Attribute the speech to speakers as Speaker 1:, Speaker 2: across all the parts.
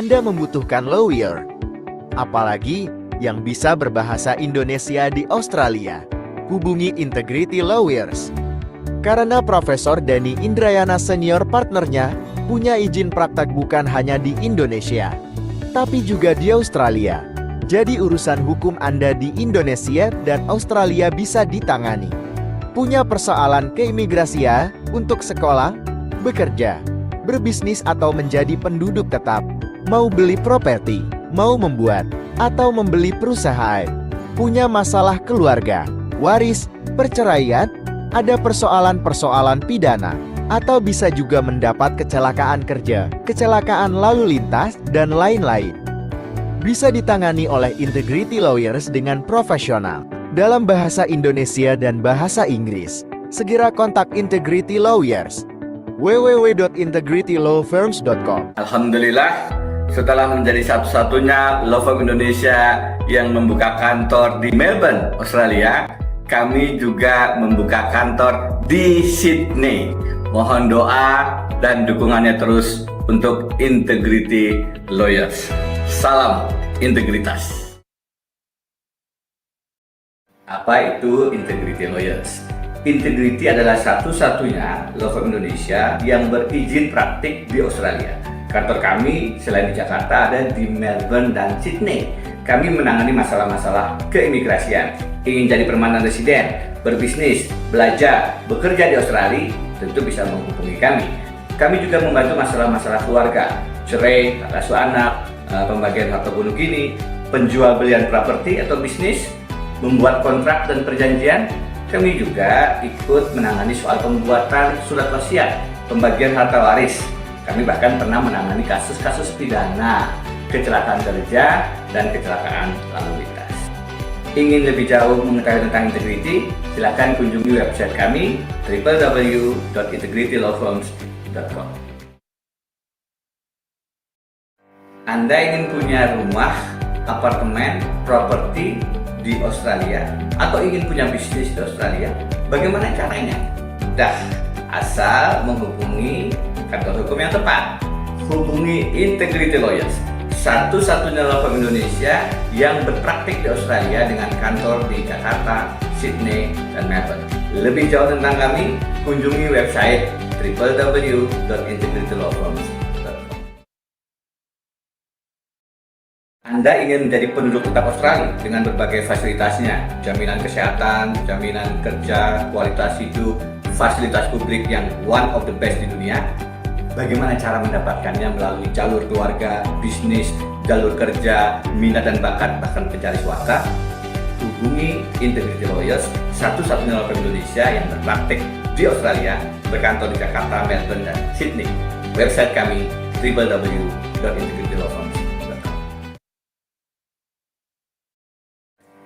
Speaker 1: Anda membutuhkan lawyer, apalagi yang bisa berbahasa Indonesia di Australia. Hubungi Integrity Lawyers. Karena Profesor Denny Indrayana Senior partnernya punya izin praktek bukan hanya di Indonesia, tapi juga di Australia. Jadi urusan hukum Anda di Indonesia dan Australia bisa ditangani. Punya persoalan keimigrasian untuk sekolah, bekerja, berbisnis atau menjadi penduduk tetap, mau beli properti, mau membuat atau membeli perusahaan, punya masalah keluarga, waris, perceraian, ada persoalan-persoalan pidana, atau bisa juga mendapat kecelakaan kerja, kecelakaan lalu lintas, dan lain-lain. Bisa ditangani oleh Integrity Lawyers dengan profesional dalam bahasa Indonesia dan bahasa Inggris. Segera kontak Integrity Lawyers. www.integritylawfirms.com.
Speaker 2: Alhamdulillah, setelah menjadi satu-satunya law firm Indonesia yang membuka kantor di Melbourne, Australia, kami juga membuka kantor di Sydney. Mohon doa dan dukungannya terus untuk Integrity Lawyers. Salam integritas. Apa itu Integrity Lawyers? Integrity adalah satu-satunya law firm Indonesia yang berizin praktik di Australia. Kantor kami selain di Jakarta ada di Melbourne dan Sydney. Kami menangani masalah-masalah keimigrasian. Ingin jadi permanent resident, berbisnis, belajar, bekerja di Australia, tentu bisa menghubungi kami. Kami juga membantu masalah-masalah keluarga, cerai, tata asuh anak, pembagian harta gunung kini, penjual belian properti atau bisnis, membuat kontrak dan perjanjian. Kami juga ikut menangani soal pembuatan surat wasiat, pembagian harta waris. Kami bahkan pernah menangani kasus-kasus pidana, kecelakaan kerja, dan kecelakaan lalu lintas. Ingin lebih jauh mengetahui tentang integrity? Silakan kunjungi website kami www.integritylawfirms.com. Anda ingin punya rumah, apartemen, properti di Australia atau ingin punya bisnis di Australia? Bagaimana caranya? Mudah, asal menghubungi kantor hukum yang tepat. Hubungi Integrity Lawyers, satu-satunya law firm Indonesia yang berpraktik di Australia dengan kantor di Jakarta, Sydney, dan Melbourne. Lebih jauh tentang kami, kunjungi website www.integritylawfirms.com. Anda ingin menjadi penduduk tetap Australia dengan berbagai fasilitasnya, jaminan kesehatan, jaminan kerja, kualitas hidup, fasilitas publik yang one of the best di dunia. Bagaimana cara mendapatkannya? Melalui jalur keluarga, bisnis, jalur kerja, minat dan bakat, bahkan pencari suaka. Hubungi Integrity Lawyers, satu-satunya law firm Indonesia yang berpraktik di Australia, berkantor di Jakarta, Melbourne, dan Sydney. Website kami www.integritylawfirms.com.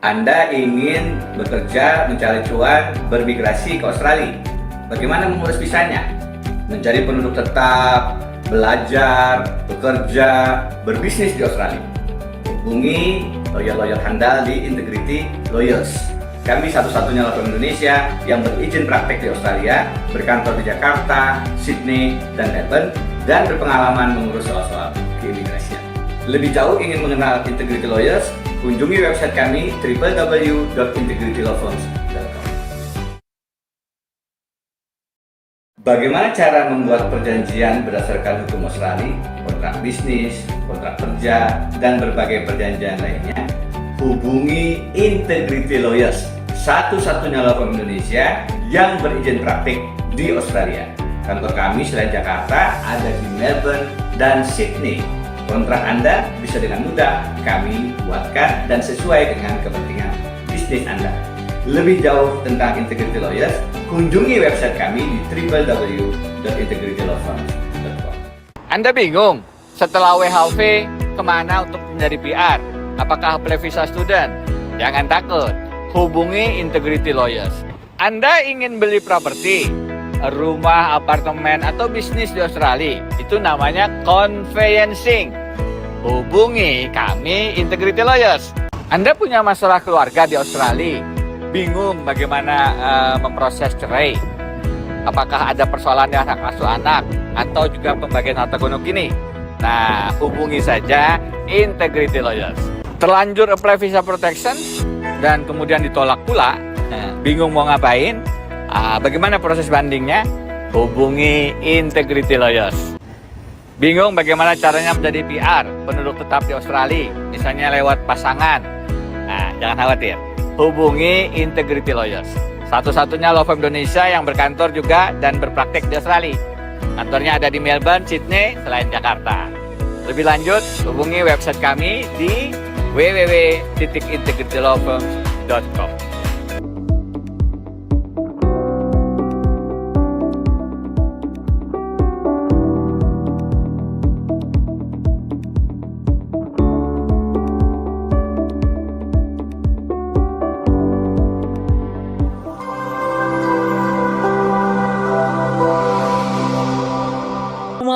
Speaker 2: Anda ingin bekerja, mencari cuan, bermigrasi ke Australia. Bagaimana mengurus visanya? Menjadi penduduk tetap, belajar, bekerja, berbisnis di Australia. Hubungi lawyer-lawyer handal di Integrity Lawyers. Kami satu-satunya law firm Indonesia yang berizin praktek di Australia, berkantor di Jakarta, Sydney, dan Melbourne, dan berpengalaman mengurus soal-soal keimigrasian. Lebih jauh ingin mengenal Integrity Lawyers? Kunjungi website kami www.integritylawfirms.com. Bagaimana cara membuat perjanjian berdasarkan hukum Australia, kontrak bisnis, kontrak kerja, dan berbagai perjanjian lainnya? Hubungi Integrity Lawyers, satu-satunya law firm Indonesia yang berizin praktik di Australia. Kantor kami selain Jakarta ada di Melbourne dan Sydney. Kontrak Anda bisa dengan mudah kami buatkan dan sesuai dengan kepentingan bisnis Anda. Lebih jauh tentang Integrity Lawyers, kunjungi website kami di www.integritylawfirms.com.
Speaker 3: Anda bingung setelah WHV kemana untuk menjadi PR? Apakah apply visa student? Jangan takut, hubungi Integrity Lawyers. Anda ingin beli properti, rumah, apartemen, atau bisnis di Australia, itu namanya conveyancing. Hubungi kami Integrity Lawyers. Anda punya masalah keluarga di Australia, bingung bagaimana memproses cerai, apakah ada persoalan dengan hak asuh anak atau juga pembagian harta gonok ini? Nah, hubungi saja Integrity Lawyers. Terlanjur apply visa protection dan kemudian ditolak pula, bingung mau ngapain? Bagaimana proses bandingnya? Hubungi Integrity Lawyers. Bingung bagaimana caranya menjadi PR, penduduk tetap di Australia, misalnya lewat pasangan? Nah, jangan khawatir. Hubungi Integrity Lawyers. Satu-satunya law firm Indonesia yang berkantor juga dan berpraktek di Australia. Kantornya ada di Melbourne, Sydney, selain Jakarta. Lebih lanjut, hubungi website kami di www.integritylawfirms.com.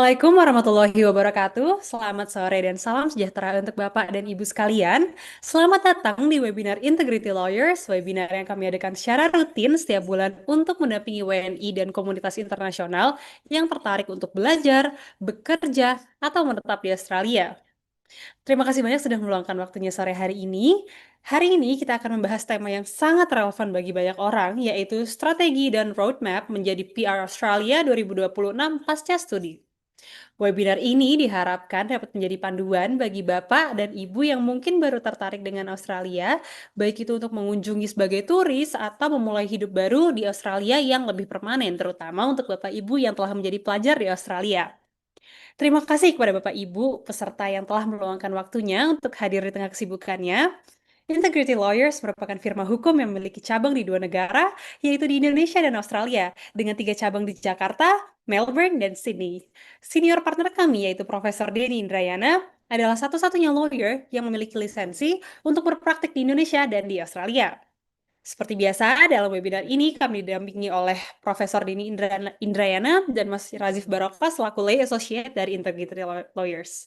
Speaker 4: Assalamualaikum warahmatullahi wabarakatuh. Selamat sore dan salam sejahtera untuk Bapak dan Ibu sekalian. Selamat datang di webinar Integrity Lawyers, webinar yang kami adakan secara rutin setiap bulan untuk mendampingi WNI dan komunitas internasional yang tertarik untuk belajar, bekerja, atau menetap di Australia. Terima kasih banyak sudah meluangkan waktunya sore hari ini. Hari ini kita akan membahas tema yang sangat relevan bagi banyak orang, yaitu strategi dan roadmap menjadi PR Australia 2026 pasca studi. Webinar ini diharapkan dapat menjadi panduan bagi Bapak dan Ibu yang mungkin baru tertarik dengan Australia, baik itu untuk mengunjungi sebagai turis atau memulai hidup baru di Australia yang lebih permanen, terutama untuk Bapak Ibu yang telah menjadi pelajar di Australia. Terima kasih kepada Bapak Ibu peserta yang telah meluangkan waktunya untuk hadir di tengah kesibukannya. Integrity Lawyers merupakan firma hukum yang memiliki cabang di 2 negara, yaitu di Indonesia dan Australia, dengan 3 cabang di Jakarta, Melbourne, dan Sydney. Senior partner kami, yaitu Profesor Denny Indrayana, adalah satu-satunya lawyer yang memiliki lisensi untuk berpraktik di Indonesia dan di Australia. Seperti biasa, dalam webinar ini kami didampingi oleh Profesor Denny Indrayana dan Mas Razif Barokah selaku Lay Associate dari Integrity Lawyers.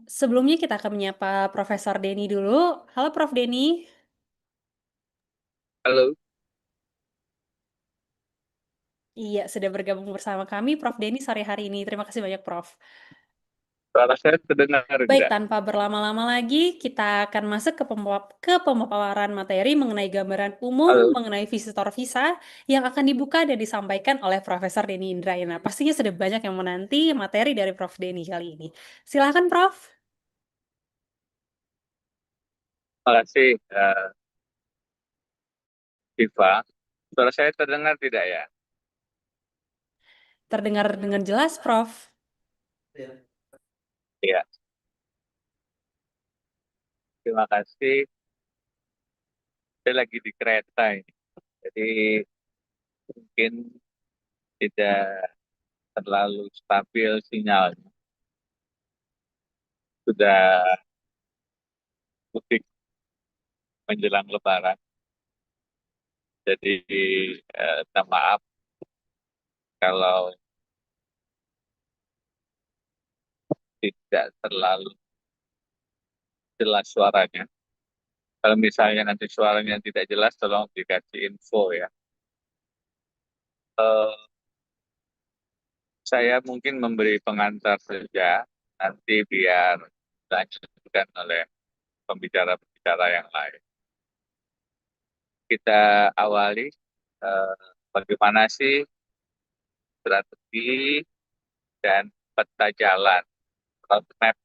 Speaker 4: Sebelumnya kita akan menyapa Profesor Denny dulu. Halo Prof. Denny.
Speaker 3: Halo.
Speaker 4: Iya, sudah bergabung bersama kami Prof. Denny sore hari ini. Terima kasih banyak Prof.
Speaker 3: Suara saya terdengar
Speaker 4: Baik,
Speaker 3: enggak?
Speaker 4: tanpa berlama-lama lagi, kita akan masuk ke pemaparan materi mengenai gambaran umum
Speaker 3: Halo.
Speaker 4: mengenai visitor visa yang akan dibuka dan disampaikan oleh Profesor Denny Indrayana. Pastinya sudah banyak yang menanti materi dari Prof. Denny kali ini. Silakan Prof.
Speaker 3: Terima kasih, Diva. Suara saya terdengar tidak ya?
Speaker 4: Terdengar dengan jelas, Prof.
Speaker 3: Iya. Terima kasih. Saya lagi di kereta ini, jadi mungkin tidak terlalu stabil sinyalnya. Sudah mudik menjelang Lebaran, jadi minta maaf kalau tidak terlalu jelas suaranya. Kalau misalnya nanti suaranya tidak jelas, tolong dikasih info ya. Saya mungkin memberi pengantar saja, nanti biar dilanjutkan oleh pembicara-pembicara yang lain. Kita awali bagaimana sih strategi dan peta jalan roadmap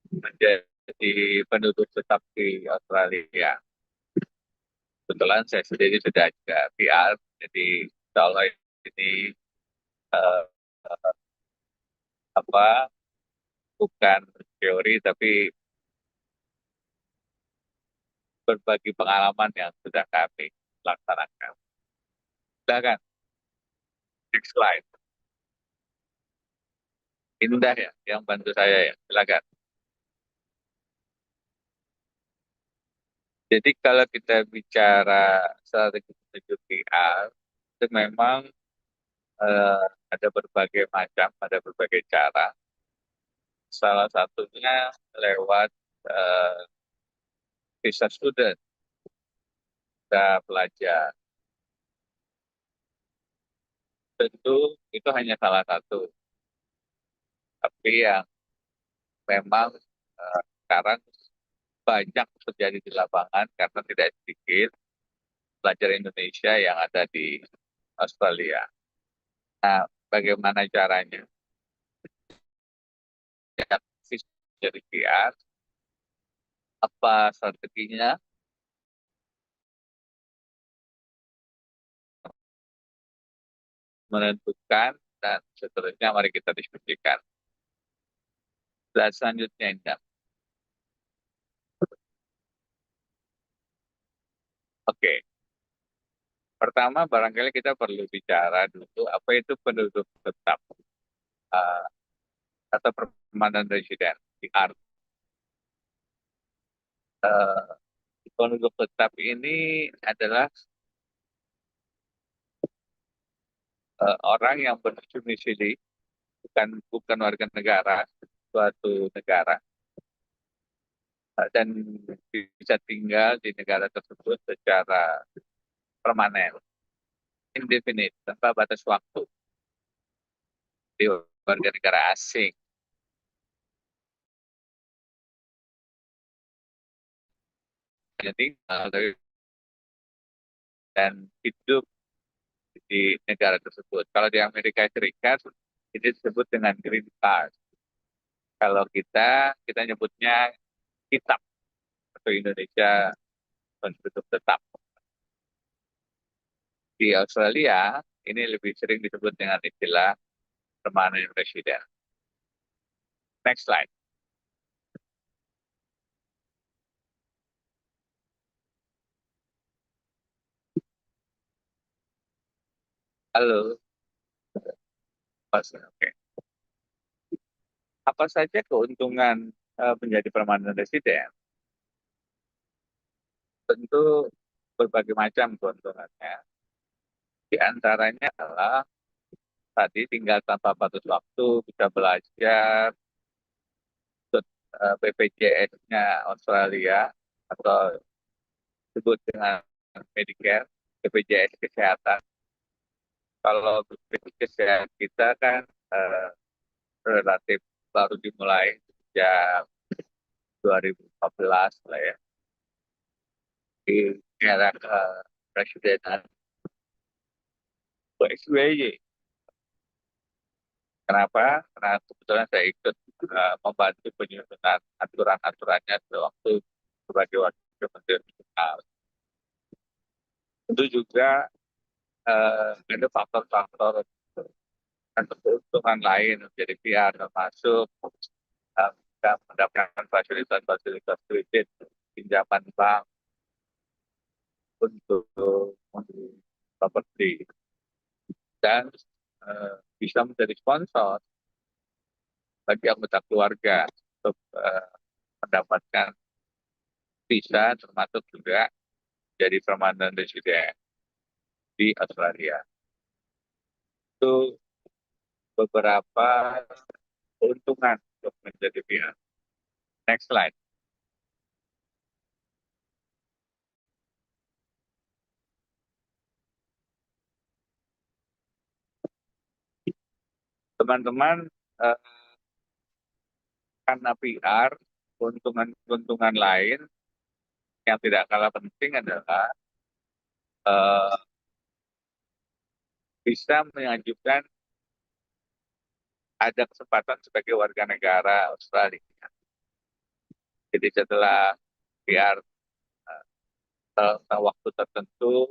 Speaker 3: menjadi penduduk tetap di Australia. Kebetulan saya sendiri sudah juga PR, jadi insya Allah ini eh, bukan teori tapi berbagi pengalaman yang sudah kami laksanakan. Silakan, next slide. Indah ya, yang bantu saya ya, silakan. Jadi kalau kita bicara strategi menuju PR, itu memang ada berbagai macam, ada berbagai cara. Salah satunya lewat visa student, visa pelajar. Tentu itu hanya salah satu. Tapi yang memang sekarang banyak terjadi di lapangan karena tidak sedikit pelajar Indonesia yang ada di Australia. Nah, bagaimana caranya? Ya, jadi PR, apa strateginya, menentukan, dan seterusnya mari kita diskusikan. Dan selanjutnya, Indah. Oke, pertama barangkali kita perlu bicara dulu apa itu penduduk tetap uh, atau permanent resident. PR. Uh, penduduk tetap ini adalah orang yang berdomisili bukan warga negara suatu negara dan bisa tinggal di negara tersebut secara permanen, indefinite, tanpa batas waktu di warga negara asing. Jadi dan hidup di negara tersebut. Kalau di Amerika Serikat ini disebut dengan green card. Kalau kita nyebutnya kitab atau Indonesia penduduk tetap. Di Australia ini lebih sering disebut dengan istilah permanent resident. Next slide. Halo. Oke. Apa saja keuntungan menjadi permanent resident? Tentu berbagai macam keuntungannya. Di antaranya adalah tadi tinggal tanpa batas waktu, bisa belajar, BPJS-nya Australia atau disebut dengan Medicare, BPJS Kesehatan. Kalau BPJS Kesehatan kita kan relatif baru dimulai sejak 2014 lah ya. Di era Presiden PSBY. Kenapa? Karena kebetulan saya ikut membantu penyusunan aturan-aturannya waktu sebagai wakil menteri nasional. Tentu juga ada faktor-faktor atau keuntungan lain menjadi PR termasuk kita mendapatkan fasilitas-fasilitas kredit, pinjaman bank untuk properti dan bisa menjadi sponsor bagi anggota keluarga untuk mendapatkan visa termasuk juga jadi permanent resident di Australia. Itu beberapa keuntungan untuk menjadi PR. Next slide. Teman-teman, karena PR, keuntungan-keuntungan lain yang tidak kalah penting adalah bisa mengajukan ada kesempatan sebagai warga negara Australia. Jadi setelah PR waktu tertentu,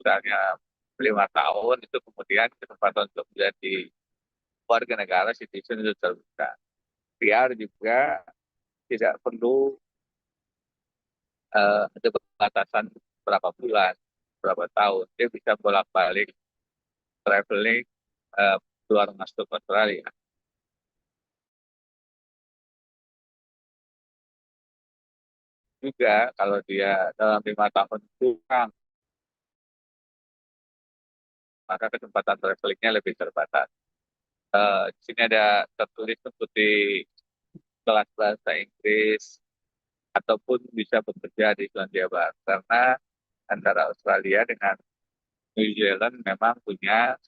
Speaker 3: misalnya 5 tahun, itu kemudian kesempatan untuk menjadi warga negara citizen itu terbuka. PR juga tidak perlu ada batasan berapa bulan, berapa tahun. Dia bisa bolak-balik traveling keluar masuk Australia. Juga kalau dia dalam 5 tahun kurang, maka kesempatan travelingnya lebih terbatas. Di sini ada tertulis seperti kelas bahasa Inggris ataupun bisa bekerja di Selandia Baru karena antara Australia dengan New Zealand memang punya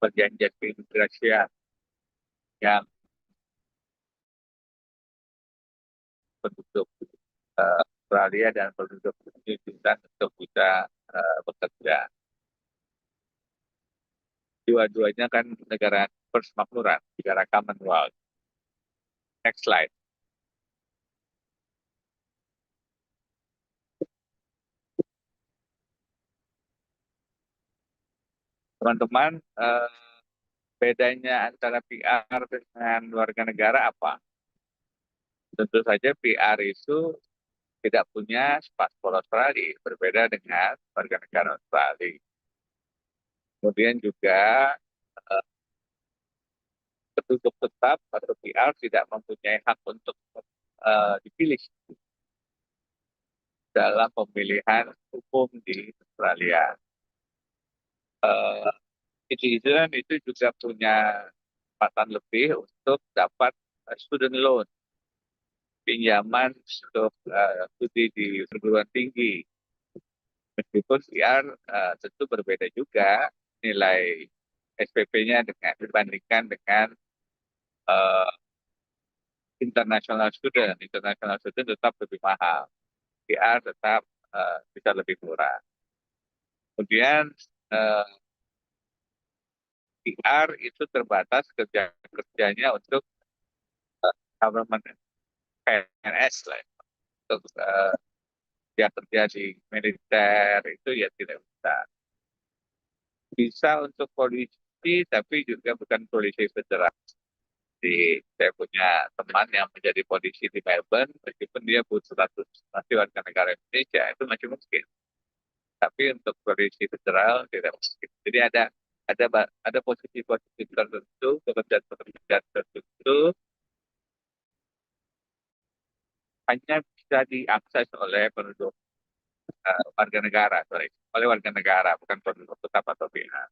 Speaker 3: perjanjian keimigrasian yang
Speaker 5: penduduk Australia dan penduduk New Zealand untuk bisa bekerja. Dua-duanya kan negara persemakmuran, negara Commonwealth. Next slide. Teman-teman, bedanya antara PR dengan warga negara apa? Tentu saja PR itu tidak punya paspor Australia, berbeda dengan warga negara Australia. Kemudian juga penduduk tetap atau PR tidak mempunyai hak untuk dipilih dalam pemilihan umum di Australia. Citizen itu juga punya kesempatan lebih untuk dapat student loan, pinjaman untuk studi di perguruan tinggi. Meskipun PR tentu berbeda juga nilai SPP-nya dibandingkan dengan international student. International student tetap lebih mahal. PR tetap bisa lebih murah. Kemudian PR itu terbatas kerjanya untuk government PNS lah. Untuk kerja di militer itu ya tidak bisa. Bisa untuk polisi, tapi juga bukan polisi federal. Jadi saya punya teman yang menjadi polisi di Melbourne, meskipun dia butuh status masih warga negara Indonesia, itu masih mungkin. Tapi untuk polisi federal tidak mungkin. Jadi ada posisi-posisi tertentu, pekerjaan-pekerjaan tertentu hanya bisa diakses oleh penduduk warga negara, oleh warga negara, bukan penduduk tetap atau pihak.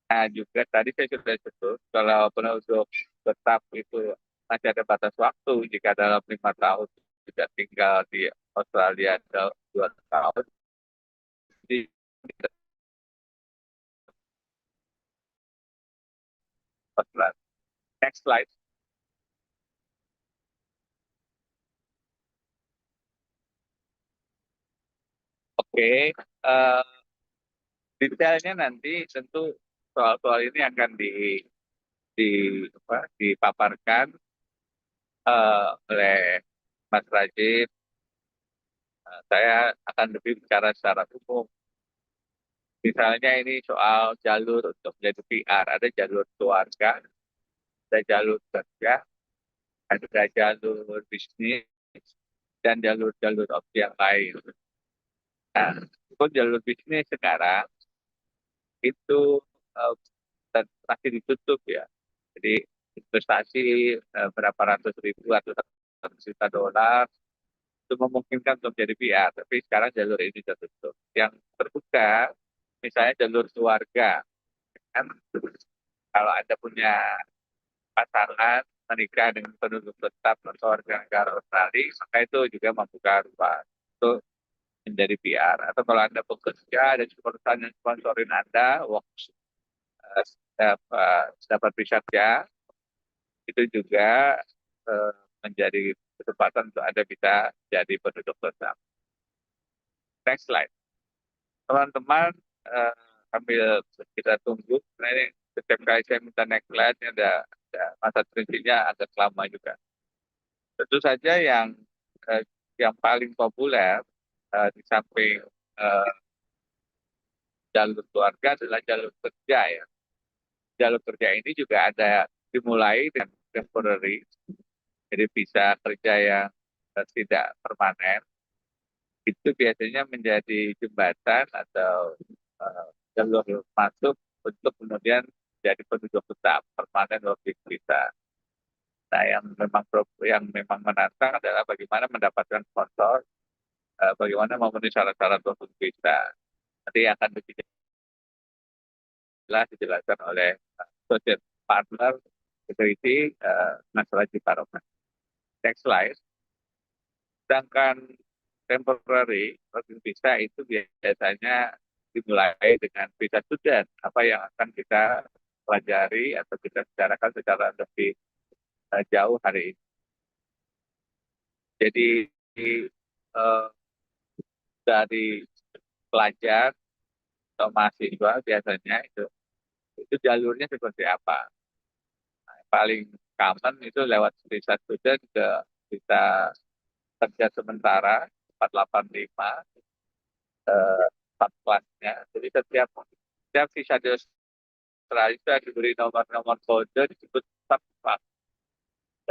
Speaker 5: Nah, juga tadi saya sudah sebut, kalau penduduk tetap itu masih ada batas waktu, jika dalam 5 tahun tidak tinggal di Australia atau 2 tahun, jadi Australia. Next slide. Oke, detailnya nanti tentu soal-soal ini akan dipaparkan oleh Mas Rajib. Saya akan lebih bicara secara umum. Misalnya ini soal jalur untuk menjadi PR, ada jalur keluarga, ada jalur kerja, ada jalur bisnis, dan jalur-jalur opsi yang lain. Nah, untuk jalur bisnis sekarang itu masih ditutup ya. Jadi investasi berapa ratus ribu atau juta dolar itu memungkinkan untuk jadi PR, tapi sekarang jalur ini tertutup. Yang terbuka, misalnya jalur keluarga, kan kalau Anda punya pasangan menikah dengan penduduk tetap atau warga negara Australia, maka itu juga membuka ruang untuk menjadi PR. Atau kalau Anda bekerja dan perusahaan yang sponsorin Anda, dapat visa kerja, itu juga menjadi kesempatan untuk Anda bisa jadi penduduk tetap. Next slide. Teman-teman, sambil kita tunggu, nah ini setiap kali saya minta next slide, ini ada masa transinya agak lama juga. Tentu saja yang paling populer di samping jalur keluarga adalah jalur kerja ya. Jalur kerja ini juga ada dimulai dengan temporary, jadi bisa kerja yang tidak permanen. Itu biasanya menjadi jembatan atau jalur masuk untuk kemudian jadi penduduk tetap permanen working visa. Nah, yang memang menantang adalah bagaimana mendapatkan sponsor, bagaimana memenuhi syarat-syarat working visa. Nanti akan lebih jelas dijelaskan oleh associate partner security Mas Raji Parokan. Next slide. Sedangkan temporary working visa itu biasanya dimulai dengan visa student, apa yang akan kita pelajari atau kita bicarakan secara lebih jauh hari ini. Jadi eh, dari pelajar atau mahasiswa biasanya itu jalurnya seperti apa? Paling common itu lewat visa student ke visa kerja sementara 485 empat kelasnya. Jadi setiap visa di Australia itu diberi nomor-nomor kode disebut sub class.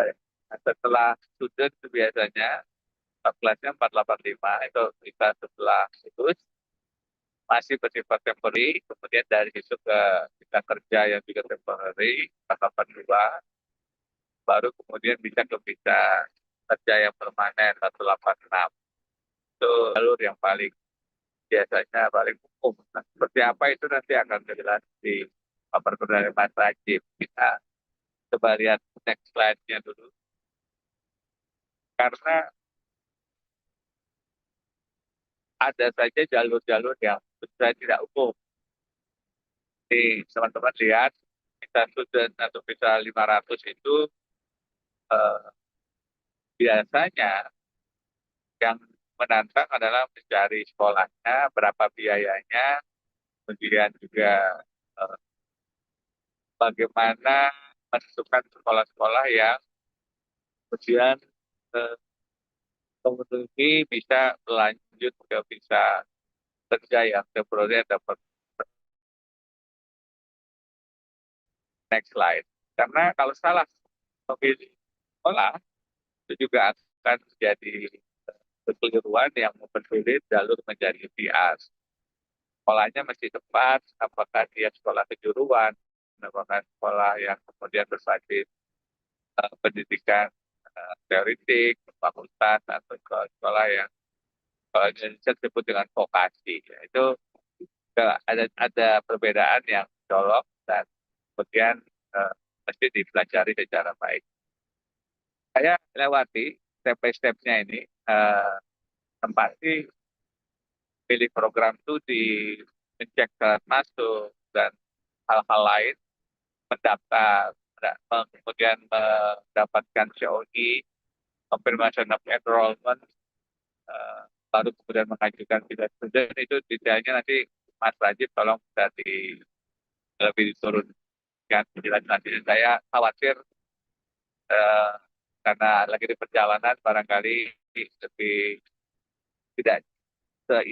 Speaker 5: Nah, setelah student itu biasanya sub kelasnya 485 itu visa setelah itu masih bersifat temporary, kemudian dari situ ke visa kerja yang juga temporary 482, baru kemudian bisa ke visa kerja yang permanen 186. Itu jalur yang paling biasanya paling umum. Nah, seperti apa itu nanti akan jelas di paparan dari Mas Rajib. Kita coba lihat next slide-nya dulu. Karena ada saja jalur-jalur yang sebenarnya tidak umum. Jadi teman-teman lihat, visa student atau visa 500 itu eh, biasanya yang menantang adalah mencari sekolahnya, berapa biayanya, kemudian juga eh, bagaimana menentukan sekolah-sekolah yang kemudian eh, memenuhi bisa berlanjut ke visa kerja yang temporary atau next slide. Karena kalau salah memilih sekolah, itu juga akan menjadi kekeliruan yang mempersulit jalur menjadi PR. Sekolahnya mesti tepat, apakah dia sekolah kejuruan, apakah sekolah yang kemudian berbasis pendidikan teoritik, fakultas, atau sekolah yang kalau Indonesia disebut dengan vokasi. Ya, itu ada perbedaan yang colok dan kemudian mesti dipelajari secara baik. Saya lewati step by step-nya ini, tempati pilih program itu di mencek syarat masuk dan hal-hal lain, mendaftar, kemudian mendapatkan COI, confirmation of enrollment, baru kemudian mengajukan visa student. Itu detailnya nanti Mas Rajib tolong bisa lebih diturunkan penjelasan. Saya khawatir karena lagi di perjalanan barangkali lebih tidak tidak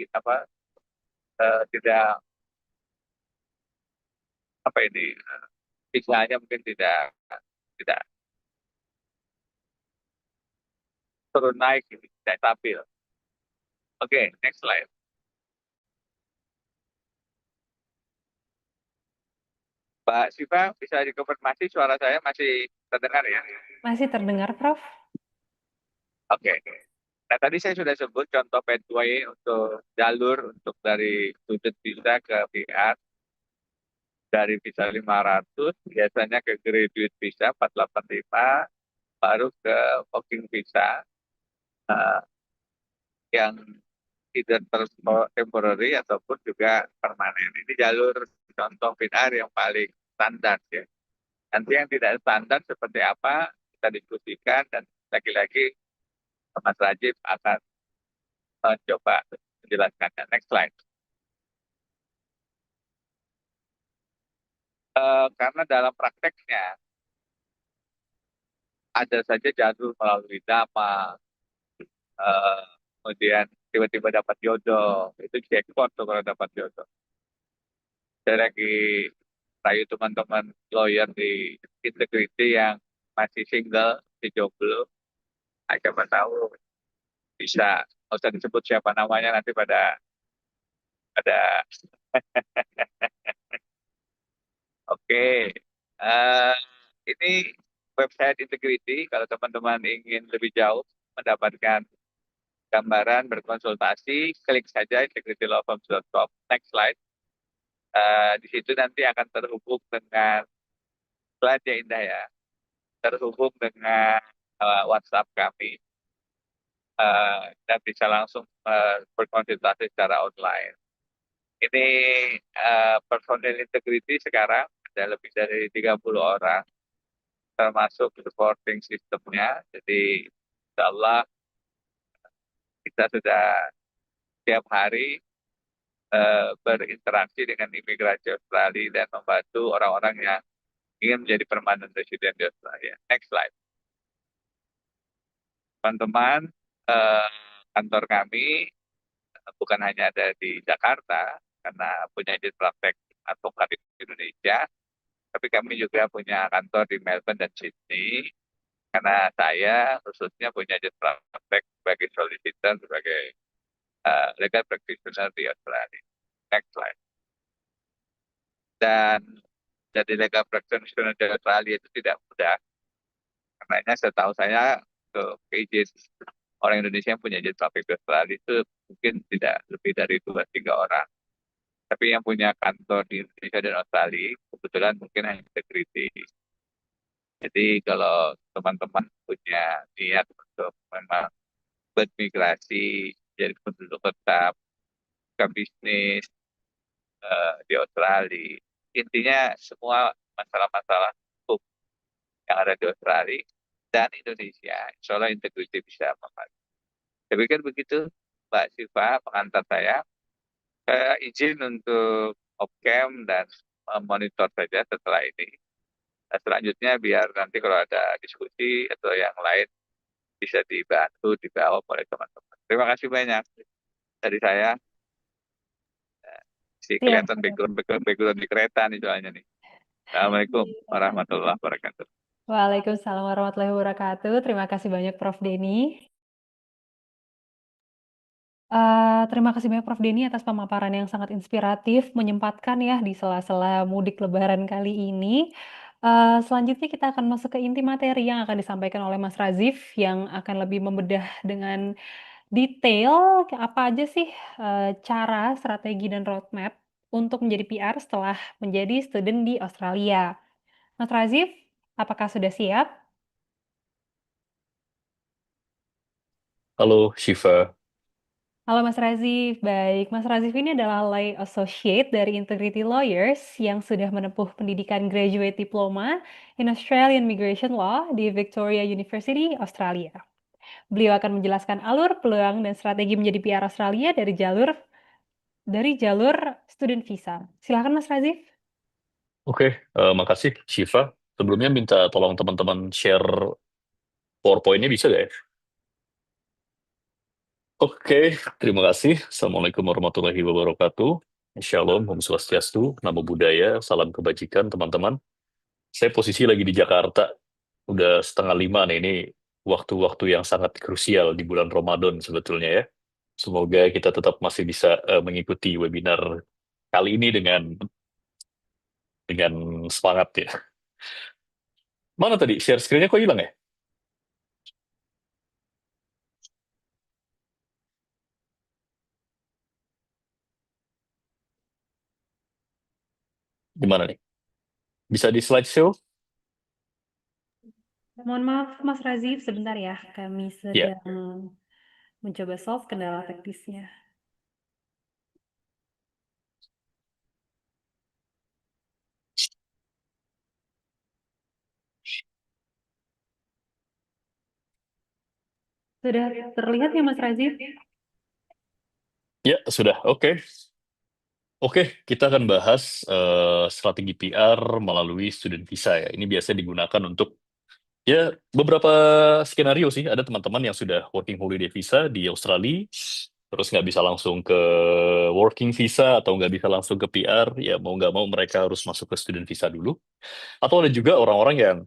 Speaker 5: visualnya mungkin tidak tidak turun naik, tidak stabil. Oke, next slide. Mbak Siva, bisa dikonfirmasi suara saya masih terdengar ya?
Speaker 4: Masih terdengar, Prof?
Speaker 5: Oke. Nah, tadi saya sudah sebut contoh pathway untuk jalur untuk dari student visa ke PR. Dari visa 500, biasanya ke graduate visa 485, baru ke working visa yang tidak temporary ataupun juga permanen. Ini jalur contoh PR yang paling standar ya. Nanti yang tidak standar seperti apa kita diskusikan dan lagi-lagi Mas Rajib akan mencoba menjelaskannya. Next slide. Karena dalam prakteknya ada saja jalur melalui nama, kemudian tiba-tiba dapat jodoh, itu jackpot tuh kalau dapat jodoh. Saya lagi rayu teman-teman lawyer di integrity yang masih single, di jomblo, siapa tahu bisa, nggak usah disebut siapa namanya nanti pada oke. Ini website integrity kalau teman-teman ingin lebih jauh mendapatkan gambaran berkonsultasi, klik saja integritylawfirms.com. Next slide. Di situ nanti akan terhubung dengan slide ya Indah ya, terhubung dengan WhatsApp kami dan bisa langsung berkonsultasi secara online. Ini personil integrity sekarang ada lebih dari 30 orang, termasuk supporting sistemnya. Jadi insya Allah kita sudah tiap hari berinteraksi dengan imigrasi Australia dan membantu orang-orang yang ingin menjadi permanent resident di Australia. Next slide. Teman-teman, kantor kami bukan hanya ada di Jakarta, karena punya izin praktek advokat di Indonesia, tapi kami juga punya kantor di Melbourne dan Sydney, karena saya khususnya punya izin praktek sebagai solicitor, sebagai legal practitioner di Australia. Next slide. Dan jadi legal practitioner di Australia itu tidak mudah, karena setahu saya izin orang Indonesia yang punya izin praktek di Australia itu mungkin tidak lebih dari 2-3 orang. Tapi yang punya kantor di Indonesia dan Australia kebetulan mungkin hanya integrity. Jadi kalau teman-teman punya niat untuk memang bermigrasi jadi penduduk tetap ke bisnis di Australia, intinya semua masalah-masalah hukum yang ada di Australia dan Indonesia, insya Allah integrity bisa membantu. Saya pikir begitu, Mbak Siva, pengantar saya. Saya izin untuk off-cam dan monitor saja setelah ini. Nah, selanjutnya biar nanti kalau ada diskusi atau yang lain bisa dibantu, dijawab oleh teman-teman. Terima kasih banyak dari saya. Si kelihatan background di kereta nih soalnya nih. Assalamualaikum warahmatullahi wabarakatuh.
Speaker 4: Waalaikumsalam warahmatullahi wabarakatuh. Terima kasih banyak Prof. Denny. Terima kasih banyak Prof. Denny atas pemaparan yang sangat inspiratif, menyempatkan ya di sela-sela mudik Lebaran kali ini. Selanjutnya kita akan masuk ke inti materi yang akan disampaikan oleh Mas Razif yang akan lebih membedah dengan detail apa aja sih cara, strategi, dan roadmap untuk menjadi PR setelah menjadi student di Australia. Mas Razif, apakah sudah siap?
Speaker 6: Halo Shiva.
Speaker 4: Halo Mas Razif, baik. Mas Razif ini adalah lay associate dari Integrity Lawyers yang sudah menempuh pendidikan graduate diploma in Australian Migration Law di Victoria University, Australia. Beliau akan menjelaskan alur, peluang, dan strategi menjadi PR Australia dari jalur student visa. Silakan Mas Razif.
Speaker 6: Oke, makasih Shiva. Sebelumnya minta tolong teman-teman share PowerPoint-nya bisa gak ya? Oke, terima kasih. Assalamualaikum warahmatullahi wabarakatuh. Shalom, Om Swastiastu, Namo Buddhaya, salam kebajikan teman-teman. Saya posisi lagi di Jakarta, udah 4:30 nih, ini waktu-waktu yang sangat krusial di bulan Ramadan sebetulnya ya. Semoga kita tetap masih bisa mengikuti webinar kali ini dengan semangat ya. Mana tadi? Share screen-nya kok hilang ya? Gimana nih? Bisa di slideshow?
Speaker 4: Mohon maaf Mas Razif, sebentar ya. Kami
Speaker 6: Ya.
Speaker 4: sedang mencoba solve kendala teknisnya. Sudah terlihat ya Mas Razif?
Speaker 6: Ya, sudah. Oke. Oke, kita akan bahas strategi PR melalui student visa ya. Ini biasa digunakan untuk ya beberapa skenario sih. Ada teman-teman yang sudah working holiday visa di Australia, terus nggak bisa langsung ke working visa atau nggak bisa langsung ke PR, ya mau nggak mau mereka harus masuk ke student visa dulu. Atau ada juga orang-orang yang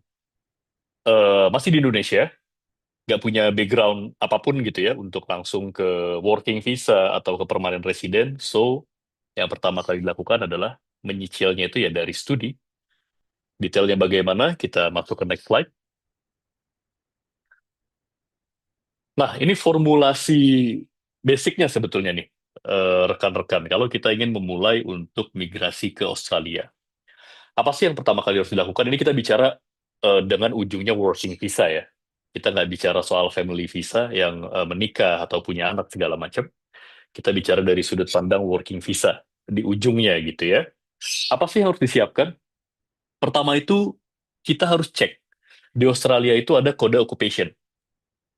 Speaker 6: masih di Indonesia, nggak punya background apapun gitu ya untuk langsung ke working visa atau ke permanent resident. So, yang pertama kali dilakukan adalah menyicilnya itu ya dari studi. Detailnya bagaimana, kita masuk ke next slide. Nah, ini formulasi basicnya sebetulnya nih, rekan-rekan. Kalau kita ingin memulai untuk migrasi ke Australia. Apa sih yang pertama kali harus dilakukan? Ini kita bicara dengan ujungnya working visa ya. Kita nggak bicara soal family visa yang menikah atau punya anak segala macam. Kita bicara dari sudut pandang working visa di ujungnya gitu ya. Apa sih yang harus disiapkan? Pertama itu kita harus cek Di Australia itu ada kode occupation.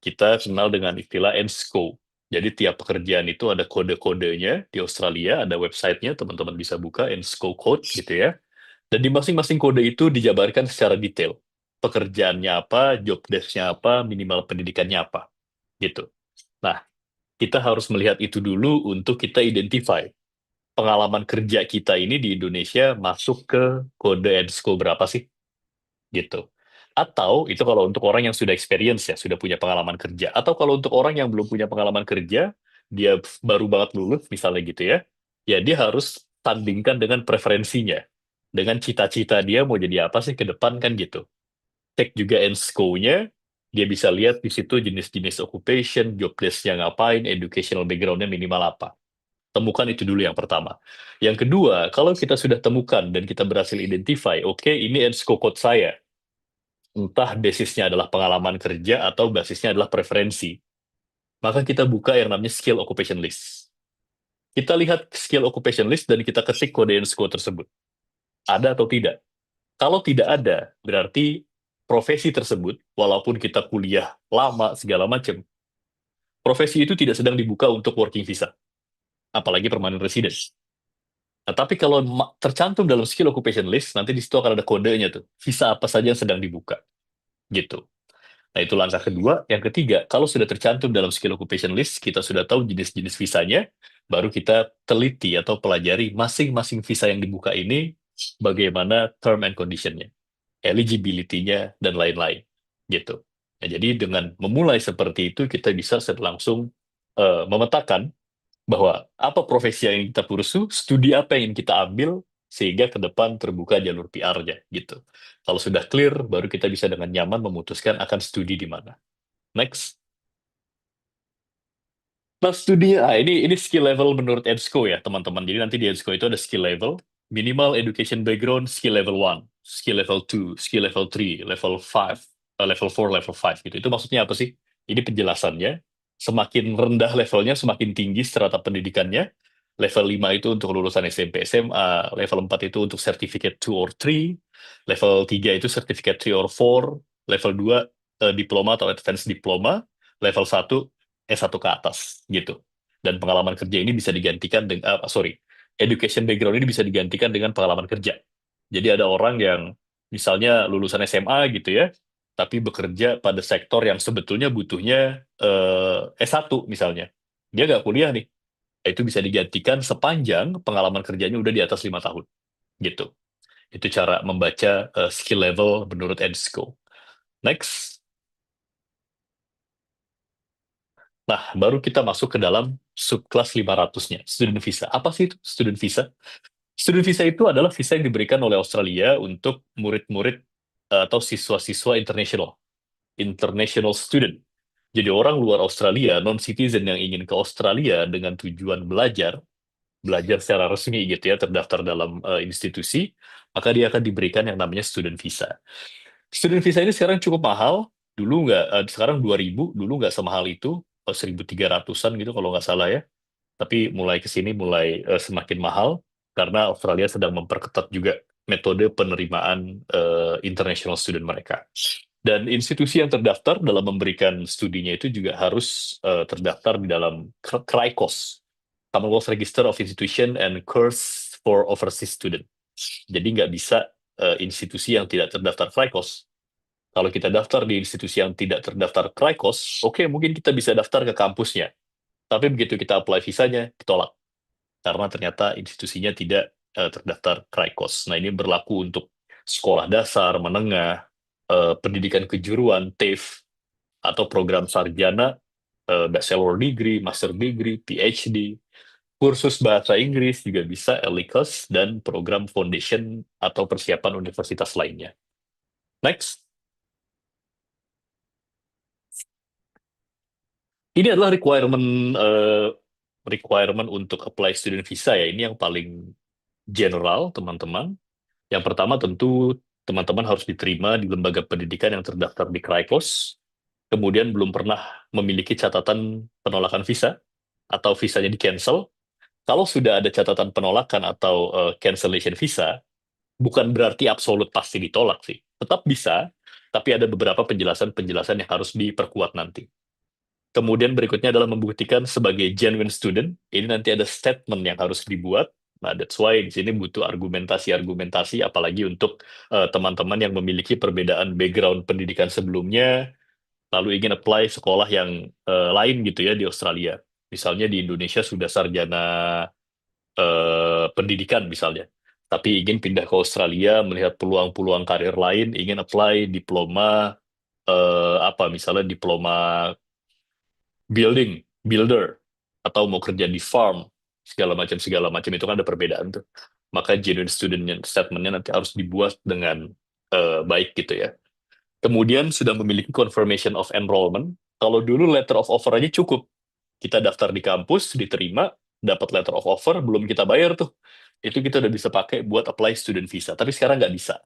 Speaker 6: Kita kenal dengan istilah ENSCO. Jadi tiap pekerjaan itu ada kode-kodenya di Australia, ada websitenya, teman-teman bisa buka ENSCO code gitu ya. Dan di masing-masing kode itu dijabarkan secara detail. Pekerjaannya apa, job desk-nya apa, minimal pendidikannya apa. Gitu. Nah, kita harus melihat itu dulu untuk kita identify pengalaman kerja kita ini di Indonesia masuk ke kode ENSCO berapa sih? Gitu. Atau itu kalau untuk orang yang sudah experience ya, sudah punya pengalaman kerja. Atau kalau untuk orang yang belum punya pengalaman kerja, dia baru banget lulus misalnya gitu ya dia harus tandingkan dengan preferensinya. Dengan cita-cita dia mau jadi apa sih ke depan kan gitu. Cek juga ENSCO-nya, dia bisa lihat di situ jenis-jenis occupation, job desk-nya ngapain, educational background-nya minimal apa. Temukan itu dulu yang pertama. Yang kedua, kalau kita sudah temukan dan kita berhasil identify, oke, ini ENSCO code saya. Entah basisnya adalah pengalaman kerja atau basisnya adalah preferensi. Maka kita buka yang namanya skill occupation list. Kita lihat skill occupation list dan kita ketik kode ENSCO tersebut. Ada atau tidak? Kalau tidak ada, berarti profesi tersebut, walaupun kita kuliah lama, segala macam, profesi itu tidak sedang dibuka untuk working visa. Apalagi permanent resident. Nah, tapi kalau tercantum dalam skill occupation list, nanti di situ akan ada kodenya tuh. Visa apa saja yang sedang dibuka. Gitu. Nah, itu langkah kedua. Yang ketiga, kalau sudah tercantum dalam skill occupation list, kita sudah tahu jenis-jenis visanya, baru kita teliti atau pelajari masing-masing visa yang dibuka ini, bagaimana term and condition-nya, eligibility-nya, dan lain-lain. Gitu. Nah, jadi dengan memulai seperti itu, kita bisa langsung memetakan bahwa apa profesi yang ingin kita pursue, studi apa yang ingin kita ambil, sehingga ke depan terbuka jalur PR-nya gitu. Kalau sudah clear, baru kita bisa dengan nyaman memutuskan akan studi di mana. Next. Nah, studinya, ini skill level menurut EDSCO ya, teman-teman. Jadi nanti di EDSCO itu ada skill level, minimal education background, skill level 1, skill level 2, skill level 3, level 5, level 4, level 5 gitu. Itu maksudnya apa sih? Ini penjelasannya. Semakin rendah levelnya, semakin tinggi strata pendidikannya. Level 5 itu untuk lulusan SMP, SMA, level 4 itu untuk certificate 2 or 3, level 3 itu certificate 3 or 4, level 2 diploma atau advanced diploma, level 1 S1 ke atas gitu. Dan pengalaman kerja ini bisa digantikan dengan education background ini bisa digantikan dengan pengalaman kerja. Jadi ada orang yang misalnya lulusan SMA gitu ya, tapi bekerja pada sektor yang sebetulnya butuhnya S1 misalnya. Dia nggak kuliah nih. Itu bisa digantikan sepanjang pengalaman kerjanya udah di atas 5 tahun. Gitu. Itu cara membaca skill level menurut EDSCO. Next. Nah, baru kita masuk ke dalam subclass 500-nya, student visa. Apa sih itu student visa? Student visa itu adalah visa yang diberikan oleh Australia untuk murid-murid atau siswa-siswa international, international student. Jadi orang luar Australia, non-citizen yang ingin ke Australia dengan tujuan belajar, belajar secara resmi gitu ya, terdaftar dalam institusi, maka dia akan diberikan yang namanya student visa. Student visa ini sekarang cukup mahal, dulu nggak, sekarang 2.000, dulu nggak semahal itu, 1.300-an gitu kalau nggak salah ya. Tapi mulai ke sini mulai semakin mahal, karena Australia sedang memperketat juga metode penerimaan international student mereka. Dan institusi yang terdaftar dalam memberikan studinya itu juga harus terdaftar di dalam CRICOS, Commonwealth Register of Institution and Course for Overseas Student. Jadi nggak bisa institusi yang tidak terdaftar CRICOS. Kalau kita daftar di institusi yang tidak terdaftar CRICOS, oke, mungkin kita bisa daftar ke kampusnya. Tapi begitu kita apply visanya, ditolak. Karena ternyata institusinya tidak terdaftar CRICOS. Nah, ini berlaku untuk sekolah dasar, menengah, pendidikan kejuruan, TAFE, atau program sarjana, bachelor degree, master degree, PhD, kursus bahasa Inggris juga bisa, LICOS, dan program foundation atau persiapan universitas lainnya. Next. Ini adalah requirement untuk apply student visa ya. Ini yang paling general, teman-teman. Yang pertama tentu teman-teman harus diterima di lembaga pendidikan yang terdaftar di CRICOS, kemudian belum pernah memiliki catatan penolakan visa, atau visanya di-cancel. Kalau sudah ada catatan penolakan atau cancellation visa, bukan berarti absolut pasti ditolak sih. Tetap bisa, Tapi ada beberapa penjelasan-penjelasan yang harus diperkuat nanti. Kemudian berikutnya adalah membuktikan sebagai genuine student. Ini nanti ada statement yang harus dibuat. Nah, that's why di sini butuh argumentasi-argumentasi, apalagi untuk teman-teman yang memiliki perbedaan background pendidikan sebelumnya, lalu ingin apply sekolah yang lain gitu ya di Australia. Misalnya di Indonesia sudah sarjana pendidikan misalnya, tapi ingin pindah ke Australia melihat peluang-peluang karir lain, ingin apply diploma misalnya diploma builder, atau mau kerja di farm, segala macam itu kan ada perbedaan tuh. Maka genuine student statementnya nanti harus dibuat dengan baik gitu ya. Kemudian sudah memiliki confirmation of enrollment. Kalau dulu letter of offer aja cukup. Kita daftar di kampus, diterima, dapat letter of offer, belum kita bayar tuh. Itu kita udah bisa pakai buat apply student visa. Tapi sekarang nggak bisa.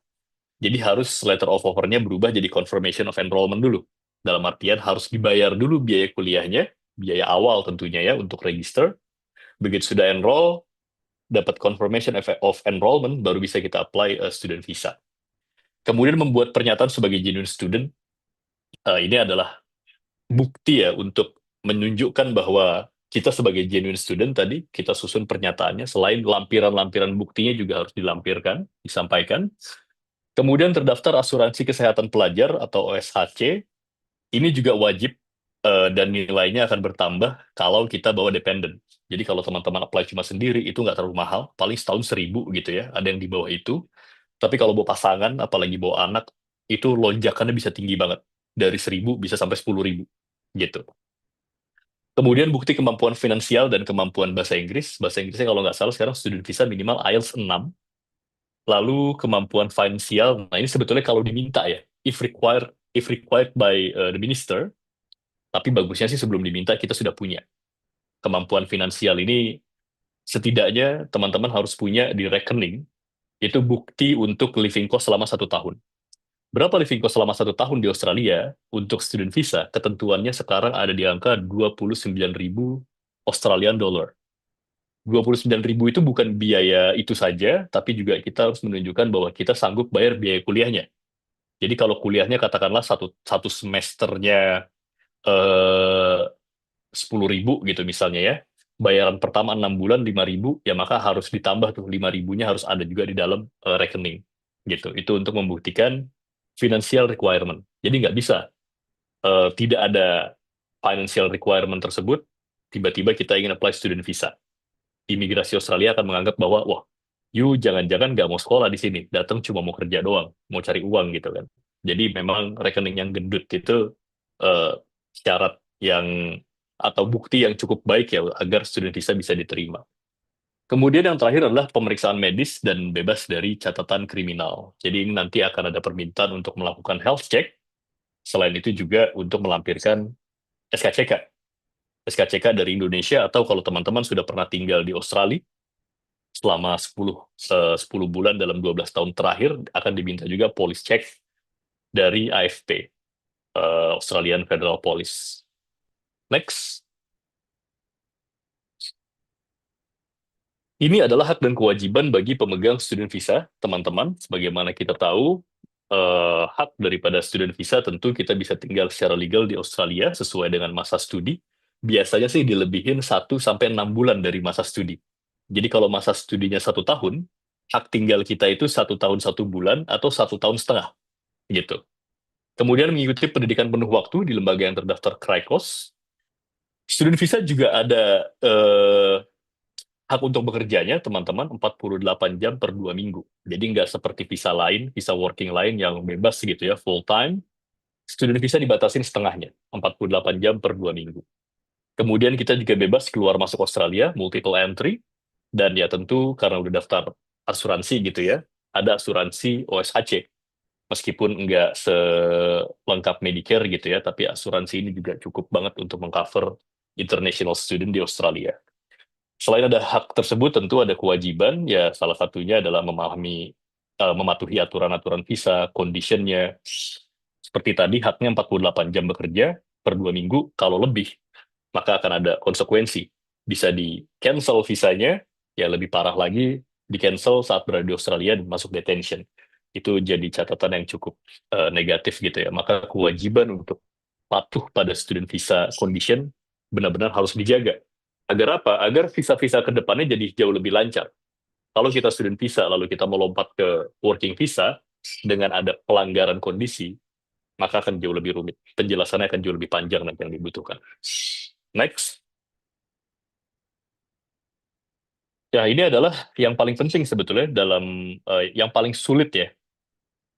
Speaker 6: Jadi harus letter of offer-nya berubah jadi confirmation of enrollment dulu. Dalam artian harus dibayar dulu biaya kuliahnya, biaya awal tentunya ya untuk register. Begitu sudah enroll, dapat confirmation of enrollment, baru bisa kita apply student visa. Kemudian membuat pernyataan sebagai genuine student, ini adalah bukti ya untuk menunjukkan bahwa kita sebagai genuine student tadi, kita susun pernyataannya, selain lampiran-lampiran buktinya juga harus dilampirkan, disampaikan. Kemudian terdaftar asuransi kesehatan pelajar atau OSHC, ini juga wajib dan nilainya akan bertambah kalau kita bawa dependent. Jadi kalau teman-teman apply cuma sendiri, itu nggak terlalu mahal, paling setahun 1.000 gitu ya, ada yang di bawah itu. Tapi kalau bawa pasangan, apalagi bawa anak, itu lonjakannya bisa tinggi banget. Dari 1.000 bisa sampai 10.000 gitu. Kemudian bukti kemampuan finansial dan kemampuan bahasa Inggris. Bahasa Inggrisnya kalau nggak salah sekarang student visa minimal IELTS 6. Lalu kemampuan finansial, nah ini sebetulnya kalau diminta ya, if required by the minister, tapi bagusnya sih sebelum diminta kita sudah punya. Kemampuan finansial ini setidaknya teman-teman harus punya di rekening, itu bukti untuk living cost selama 1 tahun. Berapa living cost selama 1 tahun di Australia untuk student visa? Ketentuannya sekarang ada di angka 29.000 Australian dollar. 29.000 itu bukan biaya itu saja, tapi juga kita harus menunjukkan bahwa kita sanggup bayar biaya kuliahnya. Jadi kalau kuliahnya katakanlah satu semesternya 10.000 gitu misalnya ya, bayaran pertama 6 bulan 5.000, ya maka harus ditambah tuh 5.000-nya harus ada juga di dalam rekening. Gitu. Itu untuk membuktikan financial requirement. Jadi nggak bisa tidak ada financial requirement tersebut, tiba-tiba kita ingin apply student visa. Imigrasi Australia akan menganggap bahwa, wah, you jangan-jangan nggak mau sekolah di sini, datang cuma mau kerja doang, mau cari uang gitu kan. Jadi memang rekening yang gendut itu syarat yang atau bukti yang cukup baik ya agar student visa bisa diterima. Kemudian yang terakhir adalah pemeriksaan medis dan bebas dari catatan kriminal. Jadi ini nanti akan ada permintaan untuk melakukan health check. Selain itu juga untuk melampirkan SKCK. SKCK dari Indonesia, atau kalau teman-teman sudah pernah tinggal di Australia selama 10 bulan dalam 12 tahun terakhir, akan diminta juga police check dari AFP, Australian Federal Police. Next. Ini adalah hak dan kewajiban bagi pemegang student visa, teman-teman. Sebagaimana kita tahu, hak daripada student visa tentu kita bisa tinggal secara legal di Australia sesuai dengan masa studi. Biasanya sih dilebihin 1-6 bulan dari masa studi. Jadi kalau masa studinya 1 tahun, hak tinggal kita itu 1 tahun 1 bulan atau 1 tahun setengah. Gitu. Kemudian mengikuti pendidikan penuh waktu di lembaga yang terdaftar KRICOS. Student visa juga ada hak untuk bekerjanya, teman-teman, 48 jam per 2 minggu. Jadi nggak seperti visa lain, visa working lain yang bebas gitu ya, full time. Student visa dibatasin setengahnya, 48 jam per 2 minggu. Kemudian kita juga bebas keluar masuk Australia, multiple entry. Dan ya tentu karena udah daftar asuransi gitu ya, ada asuransi OSHC. Meskipun nggak selengkap Medicare gitu ya, tapi asuransi ini juga cukup banget untuk mengcover international student di Australia. Selain ada hak tersebut, tentu ada kewajiban, ya salah satunya adalah mematuhi aturan-aturan visa, condition-nya. Seperti tadi, haknya 48 jam bekerja per 2 minggu, kalau lebih, maka akan ada konsekuensi. Bisa di-cancel visanya, ya lebih parah lagi, di-cancel saat berada di Australia dan masuk detention. Itu jadi catatan yang cukup negatif gitu ya. Maka kewajiban untuk patuh pada student visa condition benar-benar harus dijaga. Agar apa? Agar visa-visa ke depannya jadi jauh lebih lancar. Kalau kita student visa, lalu kita melompat ke working visa, dengan ada pelanggaran kondisi, maka akan jauh lebih rumit. Penjelasannya akan jauh lebih panjang nanti yang dibutuhkan. Next. Ya, ini adalah yang paling penting sebetulnya dalam, yang paling sulit ya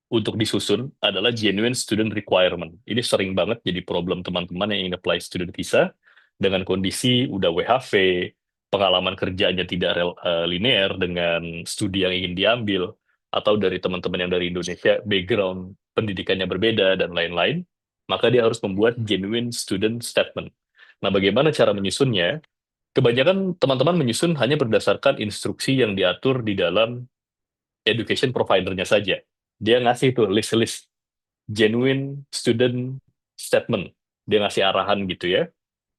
Speaker 6: untuk disusun adalah genuine student requirement. Ini sering banget jadi problem teman-teman yang ingin apply student visa dengan kondisi udah WHV, pengalaman kerjanya tidak linear dengan studi yang ingin diambil, atau dari teman-teman yang dari Indonesia, background pendidikannya berbeda, dan lain-lain, maka dia harus membuat genuine student statement. Nah, bagaimana cara menyusunnya? Kebanyakan teman-teman menyusun hanya berdasarkan instruksi yang diatur di dalam education provider-nya saja. Dia ngasih tuh list-list genuine student statement. Dia ngasih arahan gitu ya,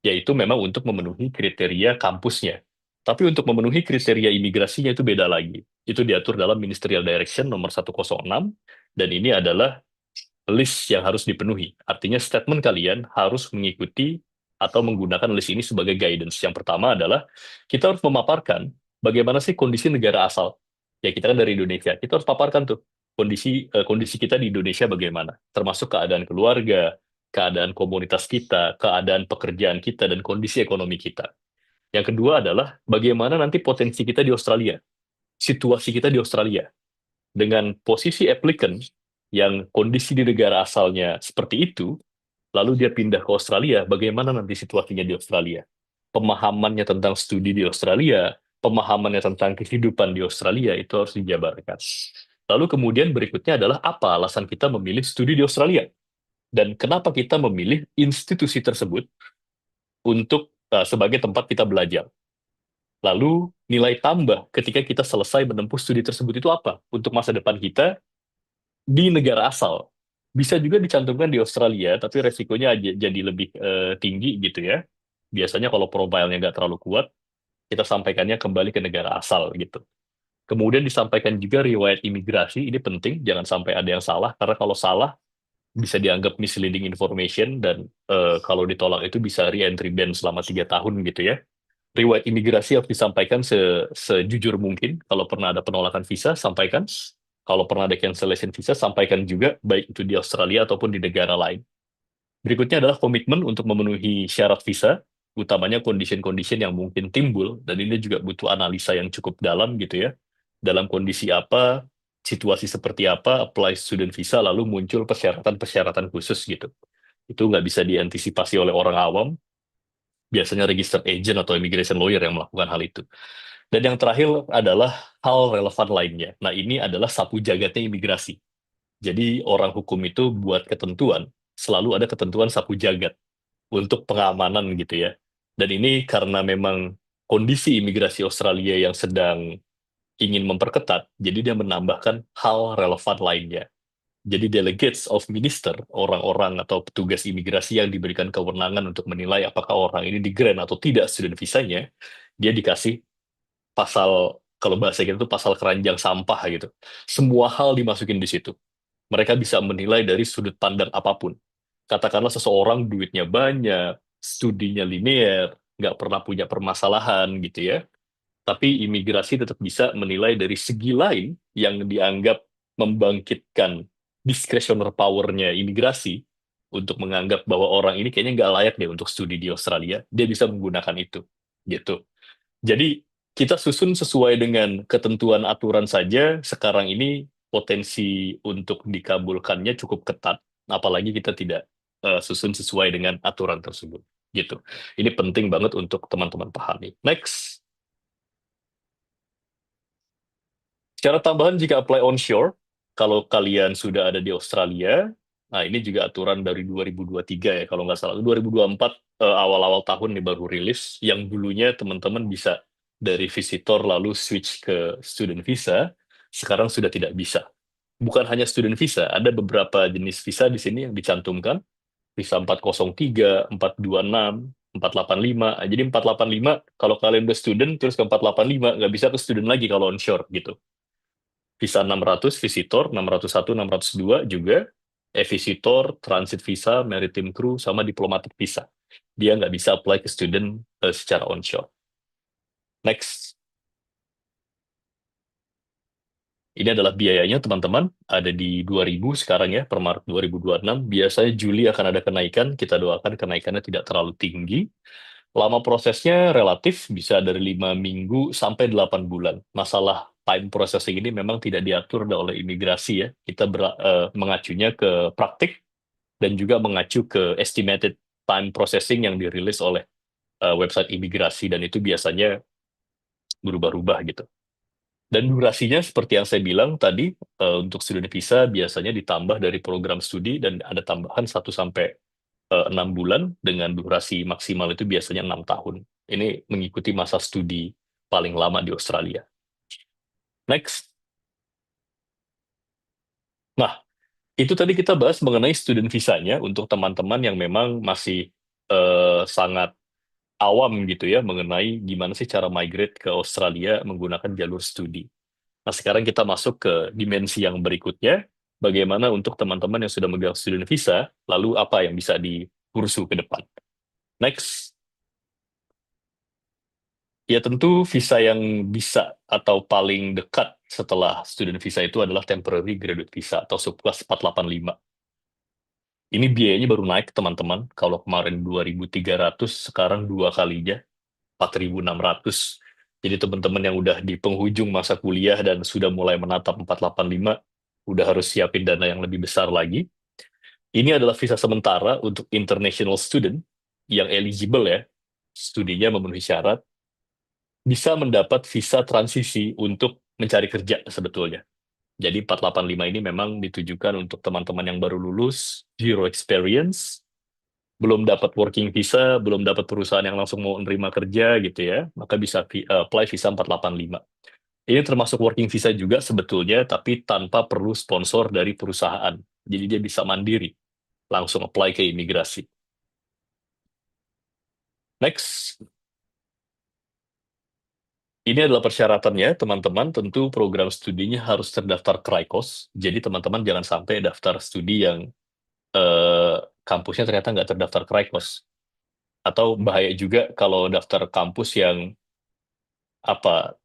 Speaker 6: yaitu memang untuk memenuhi kriteria kampusnya. Tapi untuk memenuhi kriteria imigrasinya itu beda lagi. Itu diatur dalam Ministerial Direction nomor 106, dan ini adalah list yang harus dipenuhi. Artinya statement kalian harus mengikuti atau menggunakan list ini sebagai guidance. Yang pertama adalah kita harus memaparkan bagaimana sih kondisi negara asal. Ya, kita kan dari Indonesia. Kita harus paparkan tuh kondisi kita di Indonesia bagaimana, termasuk keadaan keluarga, keadaan komunitas kita, keadaan pekerjaan kita, dan kondisi ekonomi kita. Yang kedua adalah bagaimana nanti potensi kita di Australia, situasi kita di Australia. Dengan posisi applicant yang kondisi di negara asalnya seperti itu, lalu dia pindah ke Australia, bagaimana nanti situasinya di Australia? Pemahamannya tentang studi di Australia, pemahamannya tentang kehidupan di Australia, itu harus dijabarkan. Lalu kemudian berikutnya adalah apa alasan kita memilih studi di Australia? Dan kenapa kita memilih institusi tersebut untuk sebagai tempat kita belajar? Lalu nilai tambah ketika kita selesai menempuh studi tersebut itu apa? Untuk masa depan kita di negara asal. Bisa juga dicantumkan di Australia, tapi resikonya jadi lebih tinggi gitu ya. Biasanya kalau profilnya nggak terlalu kuat, kita sampaikannya kembali ke negara asal gitu. Kemudian disampaikan juga riwayat imigrasi, ini penting, jangan sampai ada yang salah, karena kalau salah bisa dianggap misleading information, dan kalau ditolak itu bisa re-entry ban selama 3 tahun gitu ya. Riwayat imigrasi harus disampaikan sejujur mungkin. Kalau pernah ada penolakan visa, sampaikan. Kalau pernah ada cancellation visa, sampaikan juga, baik itu di Australia ataupun di negara lain. Berikutnya adalah komitmen untuk memenuhi syarat visa, utamanya condition-condition yang mungkin timbul, dan ini juga butuh analisa yang cukup dalam gitu ya. Dalam kondisi apa, situasi seperti apa, apply student visa, lalu muncul persyaratan-persyaratan khusus gitu. Itu nggak bisa diantisipasi oleh orang awam, biasanya registered agent atau immigration lawyer yang melakukan hal itu. Dan yang terakhir adalah hal relevan lainnya. Nah, ini adalah sapu jagatnya imigrasi. Jadi orang hukum itu buat ketentuan, selalu ada ketentuan sapu jagat untuk pengamanan gitu ya. Dan ini karena memang kondisi imigrasi Australia yang sedang ingin memperketat, jadi dia menambahkan hal relevan lainnya. Jadi delegates of minister, orang-orang atau petugas imigrasi yang diberikan kewenangan untuk menilai apakah orang ini di-grant atau tidak student visanya, dia dikasih pasal, kalau bahasa kita itu pasal keranjang sampah gitu. Semua hal dimasukin di situ. Mereka bisa menilai dari sudut pandang apapun. Katakanlah seseorang duitnya banyak, studinya linear, nggak pernah punya permasalahan gitu ya. Tapi imigrasi tetap bisa menilai dari segi lain yang dianggap membangkitkan discretionary power-nya imigrasi untuk menganggap bahwa orang ini kayaknya nggak layak deh untuk studi di Australia. Dia bisa menggunakan itu. Gitu. Jadi kita susun sesuai dengan ketentuan aturan saja. Sekarang ini potensi untuk dikabulkannya cukup ketat, apalagi kita tidak susun sesuai dengan aturan tersebut. Gitu. Ini penting banget untuk teman-teman pahami. Next. Secara tambahan jika apply onshore, kalau kalian sudah ada di Australia, nah ini juga aturan dari 2023 ya, kalau nggak salah. 2024 awal-awal tahun nih baru rilis, yang dulunya teman-teman bisa dari visitor lalu switch ke student visa, sekarang sudah tidak bisa. Bukan hanya student visa, ada beberapa jenis visa di sini yang dicantumkan, visa 403, 426, 485. Jadi 485, kalau kalian udah student, terus ke 485, nggak bisa ke student lagi kalau onshore gitu. Visa 600, visitor, 601, 602 juga, visitor, transit visa, maritime crew, sama diplomatic visa. Dia nggak bisa apply ke student secara onshore. Next. Ini adalah biayanya teman-teman, ada di 2.000 sekarang ya, per Maret 2026. Biasanya Juli akan ada kenaikan, kita doakan kenaikannya tidak terlalu tinggi. Lama prosesnya relatif, bisa dari 5 minggu sampai 8 bulan. Masalah time processing ini memang tidak diatur oleh imigrasi ya. Kita mengacunya ke praktik dan juga mengacu ke estimated time processing yang dirilis oleh website imigrasi, dan itu biasanya berubah-ubah gitu. Dan durasinya seperti yang saya bilang tadi, untuk student visa biasanya ditambah dari program studi dan ada tambahan 1 sampai 6 bulan dengan durasi maksimal itu biasanya 6 tahun. Ini mengikuti masa studi paling lama di Australia. Next. Nah, itu tadi kita bahas mengenai student visanya untuk teman-teman yang memang masih sangat awam gitu ya mengenai gimana sih cara migrate ke Australia menggunakan jalur studi. Nah, sekarang kita masuk ke dimensi yang berikutnya, bagaimana untuk teman-teman yang sudah megang student visa, lalu apa yang bisa dikursu ke depan. Next. Ya tentu visa yang bisa atau paling dekat setelah student visa itu adalah temporary graduate visa atau subclass 485. Ini biayanya baru naik teman-teman, kalau kemarin 2.300, sekarang 2 kalinya, 4.600. Jadi teman-teman yang udah di penghujung masa kuliah dan sudah mulai menatap 485, udah harus siapin dana yang lebih besar lagi. Ini adalah visa sementara untuk international student yang eligible ya, studinya memenuhi syarat, bisa mendapat visa transisi untuk mencari kerja sebetulnya. Jadi 485 ini memang ditujukan untuk teman-teman yang baru lulus, zero experience, belum dapat working visa, belum dapat perusahaan yang langsung mau menerima kerja gitu ya, maka bisa apply visa 485. Ini termasuk working visa juga sebetulnya, tapi tanpa perlu sponsor dari perusahaan. Jadi dia bisa mandiri, langsung apply ke imigrasi. Next. Ini adalah persyaratannya, teman-teman. Tentu program studinya harus terdaftar KRICOS. Jadi teman-teman jangan sampai daftar studi yang kampusnya ternyata nggak terdaftar KRICOS. Atau bahaya juga kalau daftar kampus yang apa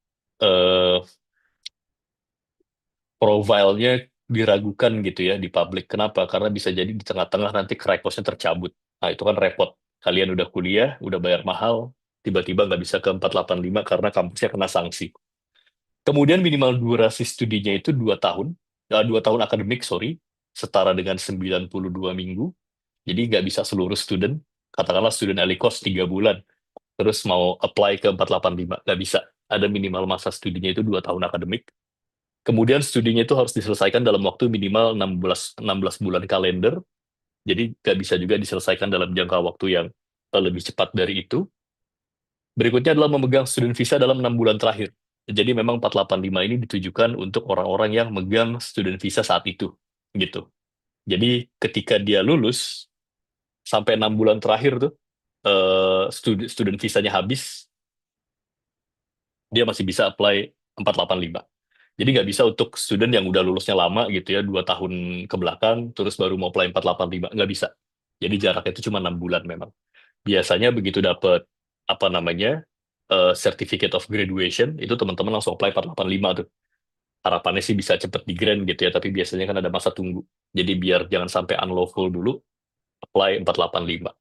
Speaker 6: profilnya diragukan gitu ya di publik. Kenapa? Karena bisa jadi di tengah-tengah nanti KRICOS-nya tercabut. Nah, itu kan repot. Kalian udah kuliah, udah bayar mahal, tiba-tiba nggak bisa ke 485 karena kampusnya kena sanksi. Kemudian minimal durasi studinya itu 2 tahun, 2 tahun akademik, sorry, setara dengan 92 minggu. Jadi nggak bisa seluruh student, katakanlah student Elikos 3 bulan, terus mau apply ke 485, nggak bisa. Ada minimal masa studinya itu 2 tahun akademik. Kemudian studinya itu harus diselesaikan dalam waktu minimal 16 bulan kalender, jadi nggak bisa juga diselesaikan dalam jangka waktu yang lebih cepat dari itu. Berikutnya adalah memegang student visa dalam 6 bulan terakhir. Jadi memang 485 ini ditujukan untuk orang-orang yang megang student visa saat itu, gitu. Jadi ketika dia lulus, sampai 6 bulan terakhir tuh, student visanya habis, dia masih bisa apply 485. Jadi nggak bisa untuk student yang udah lulusnya lama gitu ya, 2 tahun ke belakang, terus baru mau apply 485, nggak bisa. Jadi jaraknya itu cuma 6 bulan memang. Biasanya begitu dapat apa namanya certificate of graduation, itu teman-teman langsung apply 485 tuh. Harapannya sih bisa cepet di grant gitu ya, tapi biasanya kan ada masa tunggu. Jadi biar jangan sampai unlawful dulu, apply 485.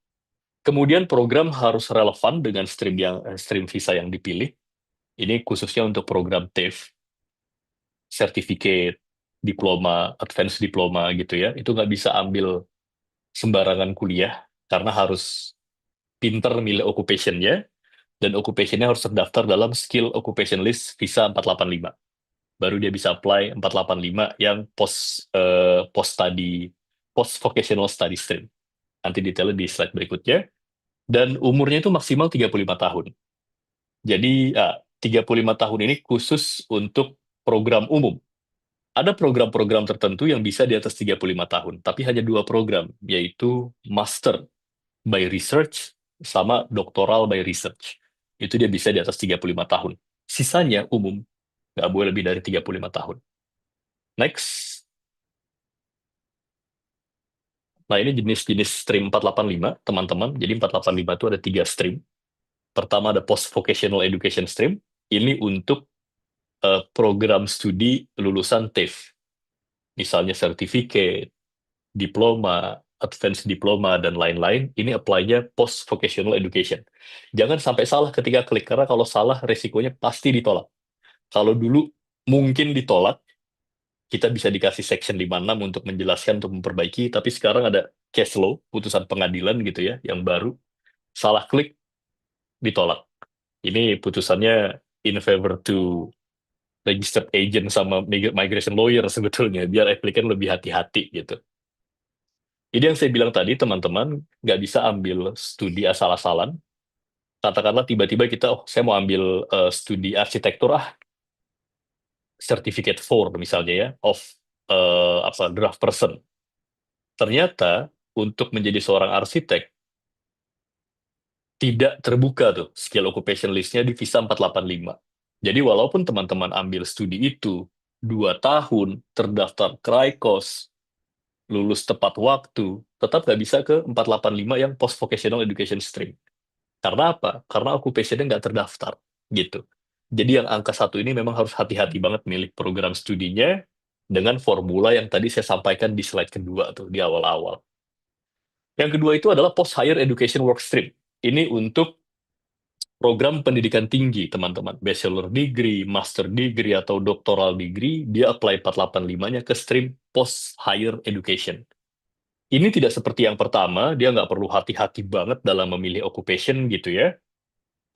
Speaker 6: Kemudian program harus relevan dengan stream visa yang dipilih. Ini khususnya untuk program TAFE, certificate, diploma, advanced diploma gitu ya. Itu nggak bisa ambil sembarangan kuliah, karena harus pinter milih occupation-nya, dan occupation-nya harus terdaftar dalam skill occupation list visa 485. Baru dia bisa apply 485 yang post vocational study stream. Nanti detailnya di slide berikutnya. Dan umurnya itu maksimal 35 tahun. Jadi 35 tahun ini khusus untuk program umum. Ada program-program tertentu yang bisa di atas 35 tahun, tapi hanya 2 program, yaitu Master by Research sama Doctoral by Research. Itu dia bisa di atas 35 tahun. Sisanya umum, nggak boleh lebih dari 35 tahun. Next. Nah, ini jenis-jenis stream 485, teman-teman. Jadi 485 itu ada 3 stream. Pertama ada Post Vocational Education Stream. Ini untuk program studi lulusan TAFE. Misalnya certificate, diploma, advanced diploma, dan lain-lain. Ini apply-nya Post Vocational Education. Jangan sampai salah ketika klik, karena kalau salah resikonya pasti ditolak. Kalau dulu mungkin ditolak, kita bisa dikasih section 56 untuk menjelaskan, untuk memperbaiki, tapi sekarang ada case law, putusan pengadilan gitu ya, yang baru, salah klik, ditolak. Ini putusannya in favor to registered agent sama migration lawyer sebetulnya, biar applicant lebih hati-hati gitu. Ini yang saya bilang tadi, teman-teman, nggak bisa ambil studi asal-asalan. Katakanlah tiba-tiba kita, oh saya mau ambil studi arsitektur, certificate 4 misalnya ya, of draft person. Ternyata untuk menjadi seorang arsitek tidak terbuka tuh skill occupation list-nya di visa 485. Jadi walaupun teman-teman ambil studi itu 2 tahun, terdaftar Kraikos, lulus tepat waktu, tetap nggak bisa ke 485 yang post vocational education stream. Karena apa? Karena occupation-nya nggak terdaftar gitu. Jadi yang angka 1 ini memang harus hati-hati banget milik program studinya dengan formula yang tadi saya sampaikan di slide kedua tuh di awal-awal. Yang kedua itu adalah Post Higher Education Work Stream. Ini untuk program pendidikan tinggi, teman-teman. Bachelor degree, master degree, atau doctoral degree, dia apply 485-nya ke stream Post Higher Education. Ini tidak seperti yang pertama, dia nggak perlu hati-hati banget dalam memilih occupation gitu ya.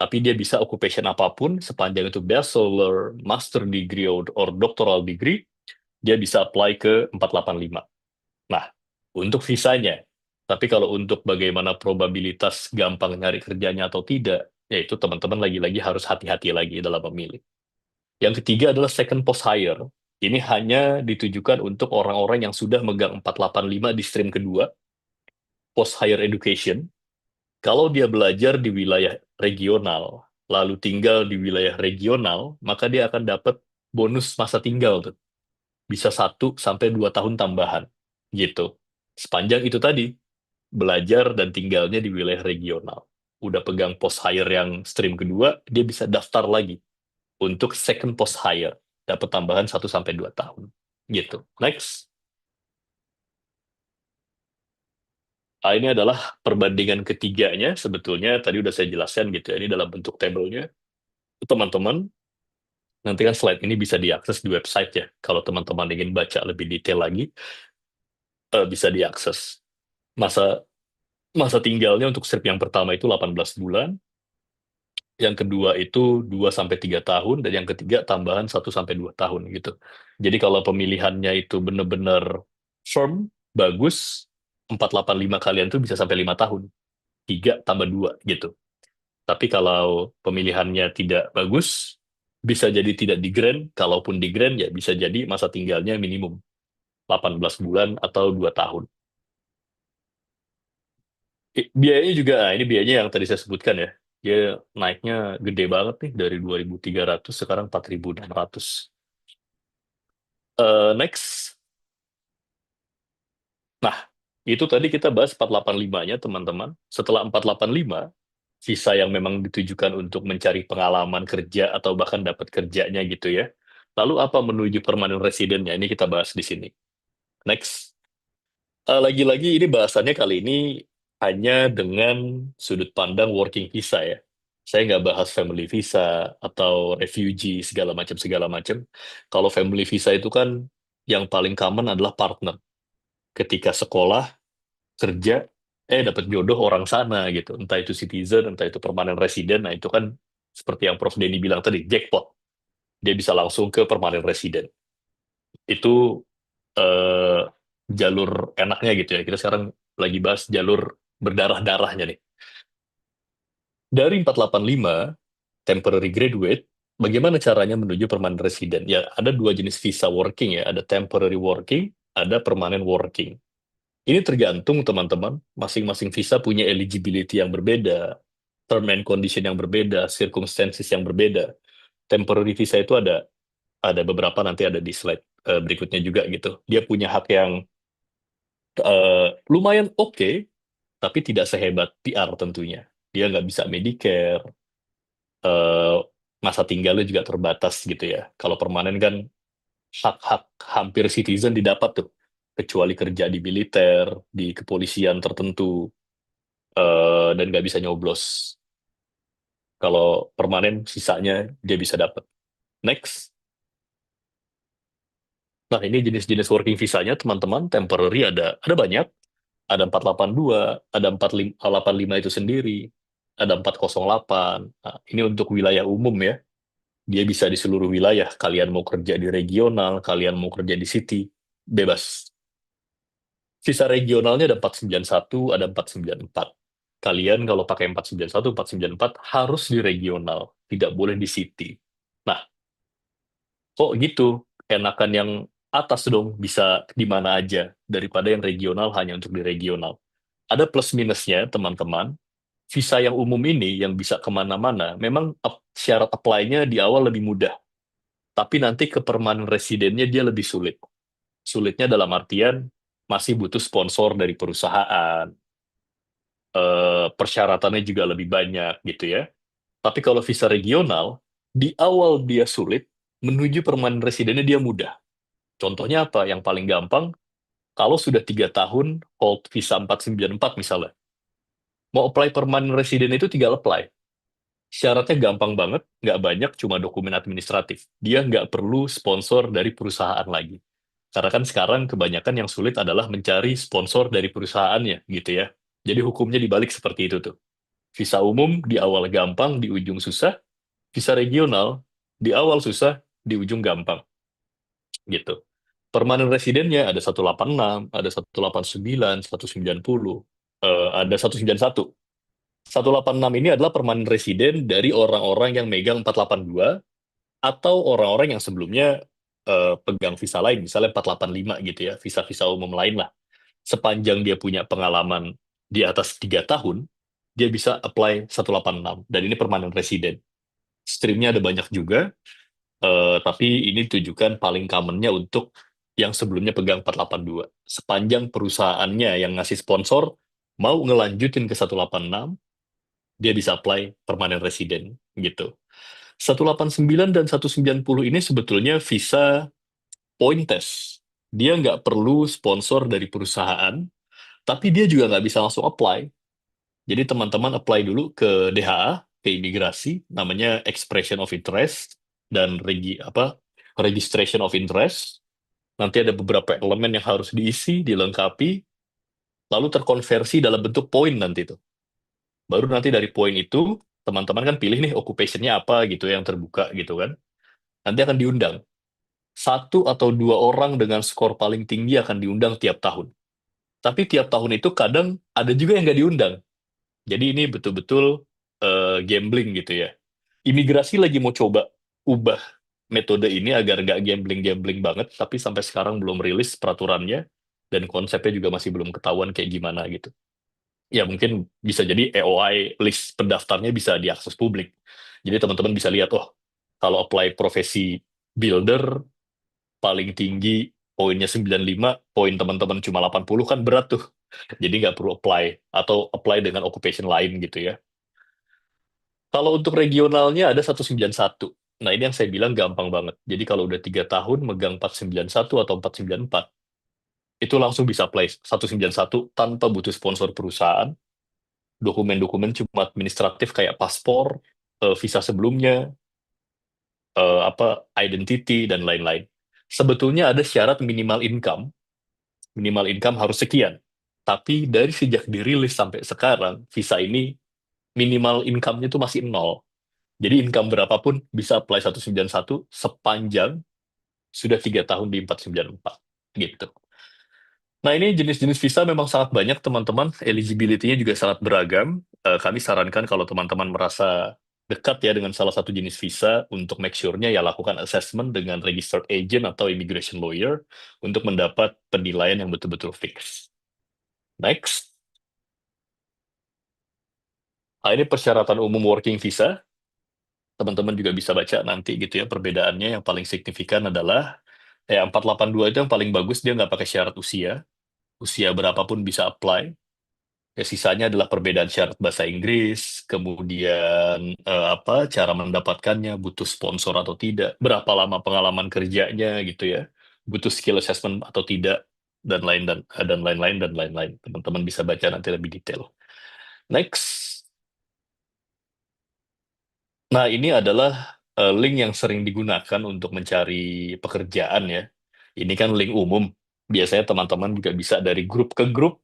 Speaker 6: Tapi dia bisa occupation apapun, sepanjang itu bachelor, master degree, or doctoral degree, dia bisa apply ke 485. Nah, untuk visanya. Tapi kalau untuk bagaimana probabilitas gampang nyari kerjanya atau tidak, yaitu teman-teman lagi-lagi harus hati-hati lagi dalam memilih. Yang ketiga adalah second post hire. Ini hanya ditujukan untuk orang-orang yang sudah megang 485 di stream kedua, post hire education. Kalau dia belajar di wilayah regional, lalu tinggal di wilayah regional, maka dia akan dapat bonus masa tinggal tuh. Bisa 1 sampai 2 tahun tambahan. Gitu. Sepanjang itu tadi, belajar dan tinggalnya di wilayah regional. Udah pegang post hire yang stream kedua, dia bisa daftar lagi untuk second post hire. Dapat tambahan 1 sampai 2 tahun. Gitu. Next. Nah, ini adalah perbandingan ketiganya. Sebetulnya tadi udah saya jelaskan gitu ya. Ini dalam bentuk tabelnya. Teman-teman, nanti kan slide ini bisa diakses di website ya. Kalau teman-teman ingin baca lebih detail lagi, bisa diakses. Masa tinggalnya untuk strip yang pertama itu 18 bulan, yang kedua itu 2 sampai 3 tahun, dan yang ketiga tambahan 1 sampai 2 tahun gitu. Jadi kalau pemilihannya itu benar-benar firm, bagus, 485 kalian tuh bisa sampai 5 tahun. 3 tambah 2 gitu. Tapi kalau pemilihannya tidak bagus, bisa jadi tidak di grant, kalaupun di grant ya bisa jadi masa tinggalnya minimum 18 bulan atau 2 tahun. Biayanya juga, nah ini biayanya yang tadi saya sebutkan ya. Dia naiknya gede banget nih, dari 2.300 sekarang 4.600. Next. Nah, itu tadi kita bahas 485-nya teman-teman. Setelah 485, visa yang memang ditujukan untuk mencari pengalaman kerja atau bahkan dapat kerjanya gitu ya. Lalu apa menuju permanent residentnya? Ini kita bahas di sini. Next. Lagi-lagi ini bahasannya kali ini hanya dengan sudut pandang working visa ya. Saya nggak bahas family visa atau refugee segala macam. Kalau family visa itu kan yang paling common adalah partner. Ketika sekolah, kerja, dapat jodoh orang sana gitu. Entah itu citizen, entah itu permanent resident. Nah itu kan seperti yang Prof. Denny bilang tadi, jackpot. Dia bisa langsung ke permanent resident. Itu eh, jalur enaknya gitu ya. Kita sekarang lagi bahas jalur berdarah-darahnya nih. Dari 485, temporary graduate, bagaimana caranya menuju permanent resident? Ya, ada 2 jenis visa working ya. Ada temporary working, ada permanent working. Ini tergantung teman-teman, masing-masing visa punya eligibility yang berbeda, term and condition yang berbeda, circumstances yang berbeda. Temporary visa itu ada beberapa, nanti ada di slide berikutnya juga gitu. Dia punya hak yang lumayan oke, tapi tidak sehebat PR tentunya. Dia nggak bisa Medicare, eh, masa tinggalnya juga terbatas gitu ya. Kalau permanen kan hak-hak hampir citizen didapat tuh, kecuali kerja di militer, di kepolisian tertentu, dan nggak bisa nyoblos. Kalau permanen, sisanya dia bisa dapat. Next. Nah, ini jenis-jenis working visanya, teman-teman. Temporary ada banyak. Ada 482, ada 485 itu sendiri, ada 408. Nah, ini untuk wilayah umum ya. Dia bisa di seluruh wilayah. Kalian mau kerja di regional, kalian mau kerja di city, bebas. Visa regionalnya ada 491, ada 494. Kalian kalau pakai 491, 494 harus di regional, tidak boleh di city. Nah, kok gitu? Enakan yang atas dong, bisa di mana aja, daripada yang regional hanya untuk di regional. Ada plus minusnya, teman-teman. Visa yang umum ini, yang bisa kemana-mana, memang syarat apply-nya di awal lebih mudah. Tapi nanti ke permanent residennya dia lebih sulit. Sulitnya dalam artian, masih butuh sponsor dari perusahaan, persyaratannya juga lebih banyak gitu ya. Tapi kalau visa regional, di awal dia sulit, menuju permanent residennya dia mudah. Contohnya apa? Yang paling gampang, kalau sudah 3 tahun hold visa 494 misalnya, mau apply permanent resident itu tinggal apply. Syaratnya gampang banget, nggak banyak, cuma dokumen administratif. Dia nggak perlu sponsor dari perusahaan lagi. Karena kan sekarang kebanyakan yang sulit adalah mencari sponsor dari perusahaannya, gitu ya. Jadi hukumnya dibalik seperti itu tuh. Visa umum di awal gampang, di ujung susah. Visa regional di awal susah, di ujung gampang, gitu. Permanent residennya ada 186, ada 189, 190, ada 191. 186 ini adalah permanent resident dari orang-orang yang megang 482 atau orang-orang yang sebelumnya pegang visa lain, misalnya 485 gitu ya, visa-visa umum lain lah. Sepanjang dia punya pengalaman di atas 3 tahun, dia bisa apply 186. Dan ini permanent resident. Streamnya ada banyak juga, tapi ini tujukan paling commonnya untuk yang sebelumnya pegang 482. Sepanjang perusahaannya yang ngasih sponsor mau ngelanjutin ke 186, dia bisa apply permanent resident gitu. 189 dan 190 ini sebetulnya visa point test. Dia nggak perlu sponsor dari perusahaan, tapi dia juga nggak bisa langsung apply. Jadi teman-teman apply dulu ke DHA, ke imigrasi, namanya expression of interest dan registration of interest. Nanti ada beberapa elemen yang harus diisi, dilengkapi, lalu terkonversi dalam bentuk poin nanti itu. Baru nanti dari poin itu, teman-teman kan pilih nih occupation-nya apa gitu yang terbuka gitu kan. Nanti akan diundang. 1 atau 2 orang dengan skor paling tinggi akan diundang tiap tahun. Tapi tiap tahun itu kadang ada juga yang nggak diundang. Jadi ini betul-betul gambling gitu ya. Imigrasi lagi mau coba ubah metode ini agar nggak gambling-gambling banget, tapi sampai sekarang belum rilis peraturannya, dan konsepnya juga masih belum ketahuan kayak gimana gitu. Ya mungkin bisa jadi EOI list pendaftarnya bisa diakses publik. Jadi teman-teman bisa lihat, oh kalau apply profesi builder, paling tinggi poinnya 95, poin teman-teman cuma 80 kan berat tuh. Jadi nggak perlu apply, atau apply dengan occupation lain gitu ya. Kalau untuk regionalnya ada 191. Nah ini yang saya bilang gampang banget. Jadi kalau udah 3 tahun megang 491 atau 494, itu langsung bisa apply 191 tanpa butuh sponsor perusahaan. Dokumen-dokumen cuma administratif kayak paspor, visa sebelumnya, identity dan lain-lain. Sebetulnya ada syarat minimal income harus sekian. Tapi dari sejak dirilis sampai sekarang, visa ini minimal income-nya itu masih nol. Jadi income berapapun bisa apply 191 sepanjang sudah 3 tahun di 494 gitu. Nah, ini jenis-jenis visa memang sangat banyak, teman-teman. Eligibility-nya juga sangat beragam. Kami sarankan kalau teman-teman merasa dekat ya dengan salah satu jenis visa, untuk make sure-nya ya lakukan assessment dengan registered agent atau immigration lawyer untuk mendapat penilaian yang betul-betul fix. Next. Nah, ini persyaratan umum working visa. Teman-teman juga bisa baca nanti gitu ya, perbedaannya yang paling signifikan adalah Ya, 482 itu yang paling bagus, dia nggak pakai syarat usia. Usia berapapun bisa apply. Ya, sisanya adalah perbedaan syarat bahasa Inggris, kemudian apa cara mendapatkannya, butuh sponsor atau tidak, berapa lama pengalaman kerjanya gitu ya, butuh skill assessment atau tidak, dan lain dan lain-lain dan lain-lain. Teman-teman bisa baca nanti lebih detail. Next. Nah, ini adalah link yang sering digunakan untuk mencari pekerjaan ya. Ini kan link umum. Biasanya teman-teman juga bisa dari grup ke grup,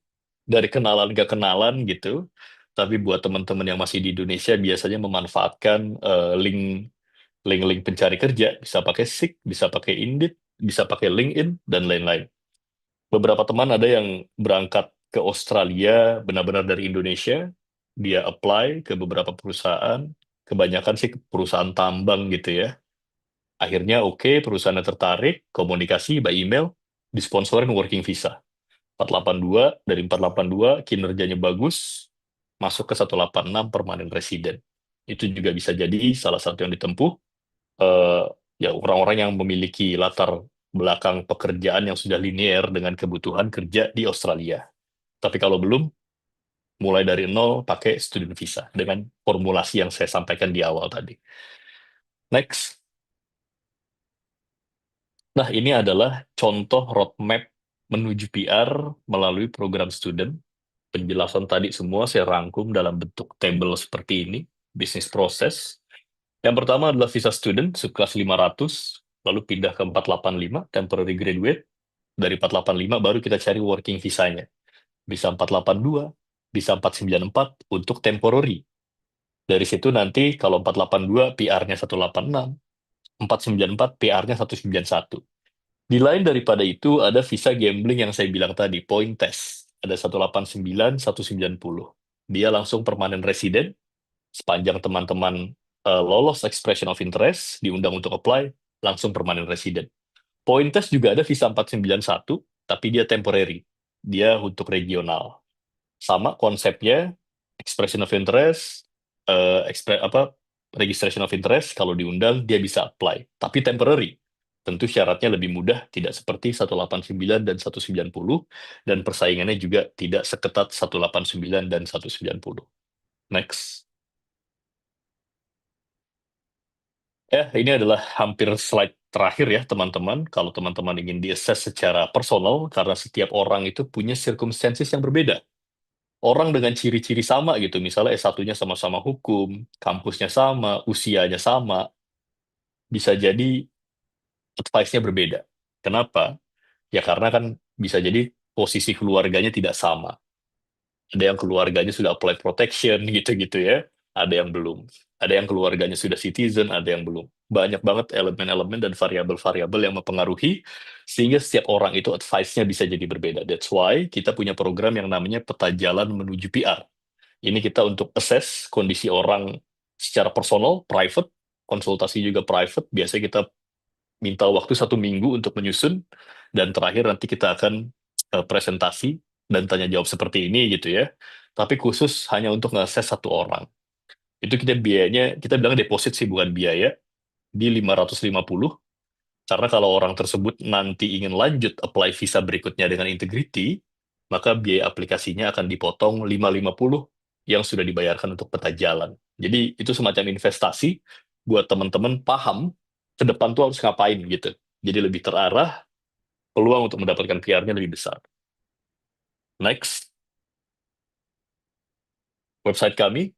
Speaker 6: dari kenalan ke kenalan gitu. Tapi buat teman-teman yang masih di Indonesia biasanya memanfaatkan link-link pencari kerja. Bisa pakai Seek, bisa pakai Indeed, bisa pakai LinkedIn, dan lain-lain. Beberapa teman ada yang berangkat ke Australia benar-benar dari Indonesia, dia apply ke beberapa perusahaan, kebanyakan sih ke perusahaan tambang gitu ya. Akhirnya oke, perusahaannya tertarik, komunikasi by email, disponsorin working visa. 482, dari 482 kinerjanya bagus, masuk ke 186 permanent resident. Itu juga bisa jadi salah satu yang ditempuh eh, ya orang-orang yang memiliki latar belakang pekerjaan yang sudah linear dengan kebutuhan kerja di Australia. Tapi kalau belum, mulai dari nol pakai student visa dengan formulasi yang saya sampaikan di awal tadi. Next. Nah, ini adalah contoh roadmap menuju PR melalui program student. Penjelasan tadi semua saya rangkum dalam bentuk tabel seperti ini, bisnis proses. Yang pertama adalah visa student, subclass 500, lalu pindah ke 485, temporary graduate. Dari 485 baru kita cari working visanya. Bisa 482, bisa 494 untuk temporary. Dari situ nanti kalau 482 PR-nya 186, 494 PR-nya 191. Di lain daripada itu ada visa gambling yang saya bilang tadi, point test. Ada 189, 190. Dia langsung permanent resident, sepanjang teman-teman lolos expression of interest, diundang untuk apply, langsung permanent resident. Point test juga ada visa 491, tapi dia temporary. Dia untuk regional. Sama konsepnya, expression of interest, registration of interest, kalau diundang dia bisa apply. Tapi temporary. Tentu syaratnya lebih mudah, tidak seperti 189 dan 190, dan persaingannya juga tidak seketat 189 dan 190. Next. Ini adalah hampir slide terakhir ya, teman-teman. Kalau teman-teman ingin di-assess secara personal, karena setiap orang itu punya circumstances yang berbeda. Orang dengan ciri-ciri sama gitu, misalnya S1-nya sama-sama hukum, kampusnya sama, usianya sama, bisa jadi advice-nya berbeda. Kenapa? Ya karena kan bisa jadi posisi keluarganya tidak sama. Ada yang keluarganya sudah apply protection gitu-gitu ya, ada yang belum. Ada yang keluarganya sudah citizen, ada yang belum. Banyak banget elemen-elemen dan variabel-variabel yang mempengaruhi, sehingga setiap orang itu advice-nya bisa jadi berbeda. That's why kita punya program yang namanya Peta Jalan Menuju PR. Ini kita untuk assess kondisi orang secara personal, private, konsultasi juga private. Biasanya kita minta waktu 1 minggu untuk menyusun, dan terakhir nanti kita akan presentasi dan tanya jawab seperti ini gitu ya. Tapi khusus hanya untuk nge-assess satu orang. Itu kita biayanya, kita bilang deposit sih bukan biaya, di 550. Karena kalau orang tersebut nanti ingin lanjut apply visa berikutnya dengan integrity, maka biaya aplikasinya akan dipotong 550 yang sudah dibayarkan untuk peta jalan. Jadi itu semacam investasi buat teman-teman paham ke depan tuh harus ngapain gitu. Jadi lebih terarah, peluang untuk mendapatkan PR-nya lebih besar. Next. Website kami,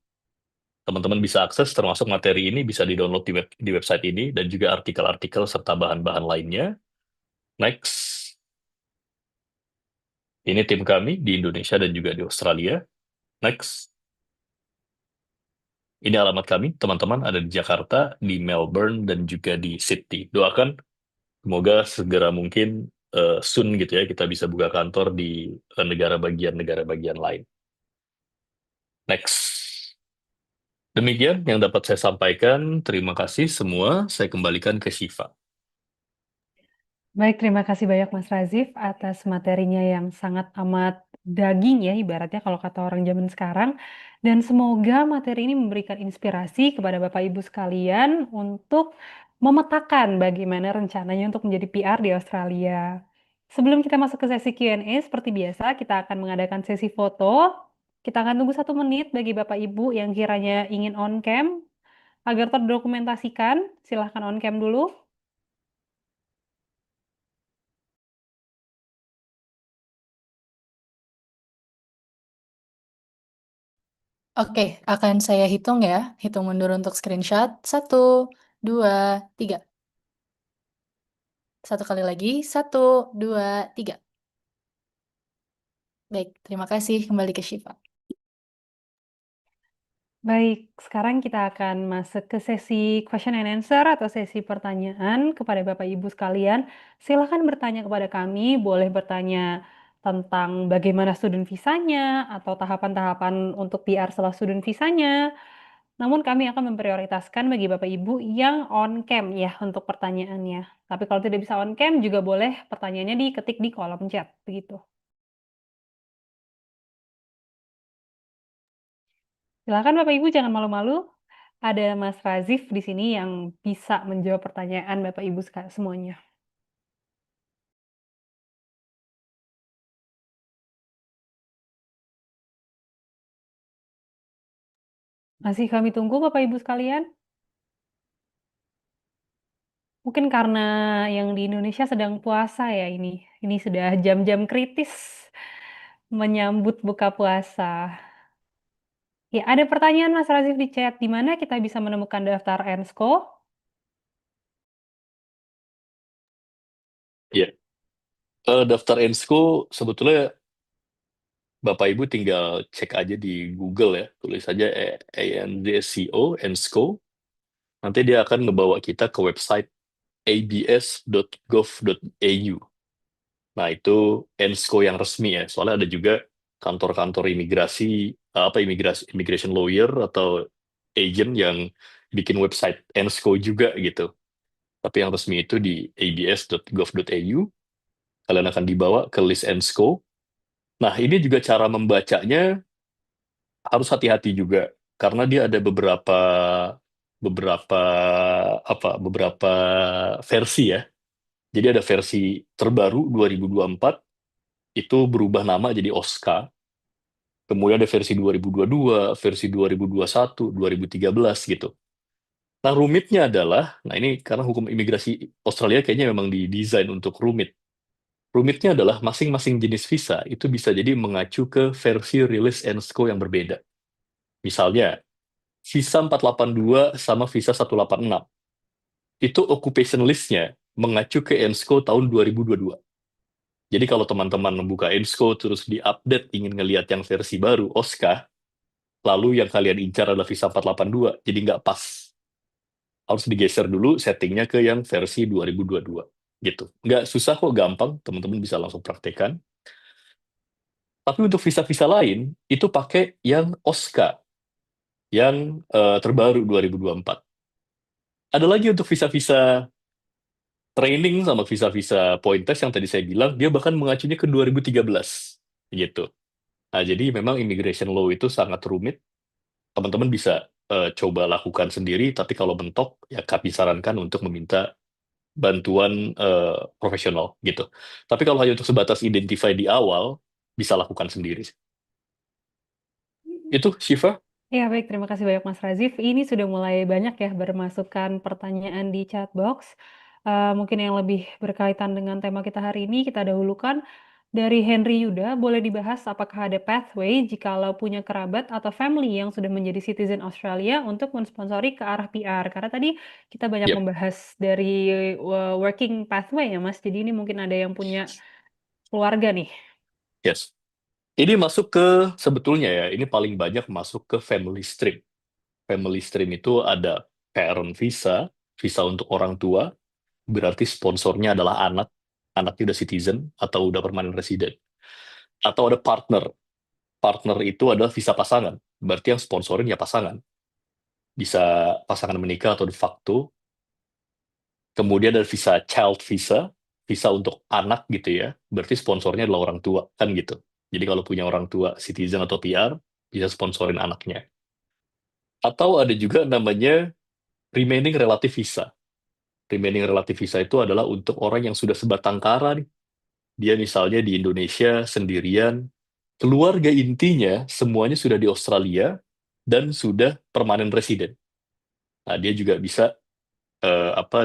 Speaker 6: teman-teman bisa akses termasuk materi ini bisa di-download di website ini dan juga artikel-artikel serta bahan-bahan lainnya. Next. Ini tim kami di Indonesia dan juga di Australia. Next. Ini alamat kami, teman-teman, ada di Jakarta, di Melbourne, dan juga di Sydney. Doakan, semoga segera mungkin soon gitu ya, kita bisa buka kantor di negara bagian lain. Next. Demikian yang dapat saya sampaikan. Terima kasih semua. Saya kembalikan ke Shiva.
Speaker 4: Baik, terima kasih banyak Mas Razif atas materinya yang sangat amat daging ya, ibaratnya kalau kata orang zaman sekarang. Dan semoga materi ini memberikan inspirasi kepada Bapak Ibu sekalian untuk memetakan bagaimana rencananya untuk menjadi PR di Australia. Sebelum kita masuk ke sesi Q&A, seperti biasa, kita akan mengadakan sesi foto. Kita akan tunggu 1 menit bagi Bapak Ibu yang kiranya ingin on cam agar terdokumentasikan. Silahkan on cam dulu.
Speaker 7: Oke, akan saya hitung ya. Hitung mundur untuk screenshot. 1, 2, 3. Satu kali lagi. 1, 2, 3. Baik, terima kasih. Kembali ke Syifa.
Speaker 4: Baik, sekarang kita akan masuk ke sesi question and answer atau sesi pertanyaan kepada Bapak Ibu sekalian. Silakan bertanya kepada kami, boleh bertanya tentang bagaimana student visanya atau tahapan-tahapan untuk PR setelah student visanya. Namun kami akan memprioritaskan bagi Bapak Ibu yang on cam ya untuk pertanyaannya. Tapi kalau tidak bisa on cam juga boleh pertanyaannya diketik di kolom chat begitu. Silakan Bapak Ibu jangan malu-malu. Ada Mas Razif di sini yang bisa menjawab pertanyaan Bapak Ibu semuanya. Masih kami tunggu Bapak Ibu sekalian. Mungkin karena yang di Indonesia sedang puasa ya ini. Ini sudah jam-jam kritis menyambut buka puasa. Ya, ada pertanyaan Mas Razif di chat, di mana kita bisa menemukan daftar ENSCO?
Speaker 6: Ya, daftar ENSCO sebetulnya Bapak Ibu tinggal cek aja di Google ya, tulis aja ENDSCO, ENSCO. Nanti dia akan ngebawa kita ke website abs.gov.au. Nah, itu ENSCO yang resmi ya. Soalnya ada juga kantor-kantor imigrasi, immigration lawyer atau agent yang bikin website ENSCO juga gitu. Tapi yang resmi itu di abs.gov.au. Kalian akan dibawa ke list ENSCO. Nah, ini juga cara membacanya harus hati-hati juga karena dia ada beberapa beberapa versi ya. Jadi ada versi terbaru 2024 itu berubah nama jadi OSCA. Kemudian ada versi 2022, versi 2021, 2013 gitu. Nah, rumitnya adalah, nah ini karena hukum imigrasi Australia kayaknya memang didesain untuk rumit. Rumitnya adalah masing-masing jenis visa itu bisa jadi mengacu ke versi rilis ENSCO yang berbeda. Misalnya, visa 482 sama visa 186. Itu occupation list-nya mengacu ke ENSCO tahun 2022. Jadi kalau teman-teman membuka ENSCO terus di-update ingin ngelihat yang versi baru, OSCA, lalu yang kalian incar adalah visa 482, jadi nggak pas. Harus digeser dulu settingnya ke yang versi 2022. Gitu. Nggak susah kok, gampang. Teman-teman bisa langsung praktekkan. Tapi untuk visa-visa lain, itu pakai yang OSCA, yang terbaru 2024. Ada lagi untuk visa-visa training sama visa-visa point test yang tadi saya bilang, dia bahkan mengacunya ke 2013. Gitu. Nah, jadi memang immigration law itu sangat rumit. Teman-teman bisa coba lakukan sendiri, tapi kalau mentok, ya kami sarankan untuk meminta bantuan profesional gitu. Tapi kalau hanya untuk sebatas identify di awal, bisa lakukan sendiri. Itu, Shiva?
Speaker 4: Ya, baik. Terima kasih banyak Mas Razif. Ini sudah mulai banyak ya bermasukkan pertanyaan di chat box. Mungkin yang lebih berkaitan dengan tema kita hari ini, kita dahulukan dari Henry Yuda. Boleh dibahas apakah ada pathway jikalau punya kerabat atau family yang sudah menjadi citizen Australia untuk mensponsori ke arah PR? Karena tadi kita banyak
Speaker 6: Yep,
Speaker 4: membahas dari working pathway ya, Mas. Jadi ini mungkin ada yang punya keluarga nih.
Speaker 6: yes. Ini masuk ke, sebetulnya ya, ini paling banyak masuk ke family stream. Family stream itu ada parent visa, visa untuk orang tua, berarti sponsornya adalah anak, anaknya udah citizen atau udah permanent resident. Atau ada partner, partner itu adalah visa pasangan, berarti yang sponsorin ya pasangan. Bisa pasangan menikah atau de facto. Kemudian ada visa child visa, visa untuk anak gitu ya, berarti sponsornya adalah orang tua, kan gitu. Jadi kalau punya orang tua citizen atau PR, bisa sponsorin anaknya. Atau ada juga namanya remaining relative visa. Remaining relative visa itu adalah untuk orang yang sudah sebatang kara nih. Dia misalnya di Indonesia sendirian, keluarga intinya semuanya sudah di Australia dan sudah permanent resident. Nah, dia juga bisa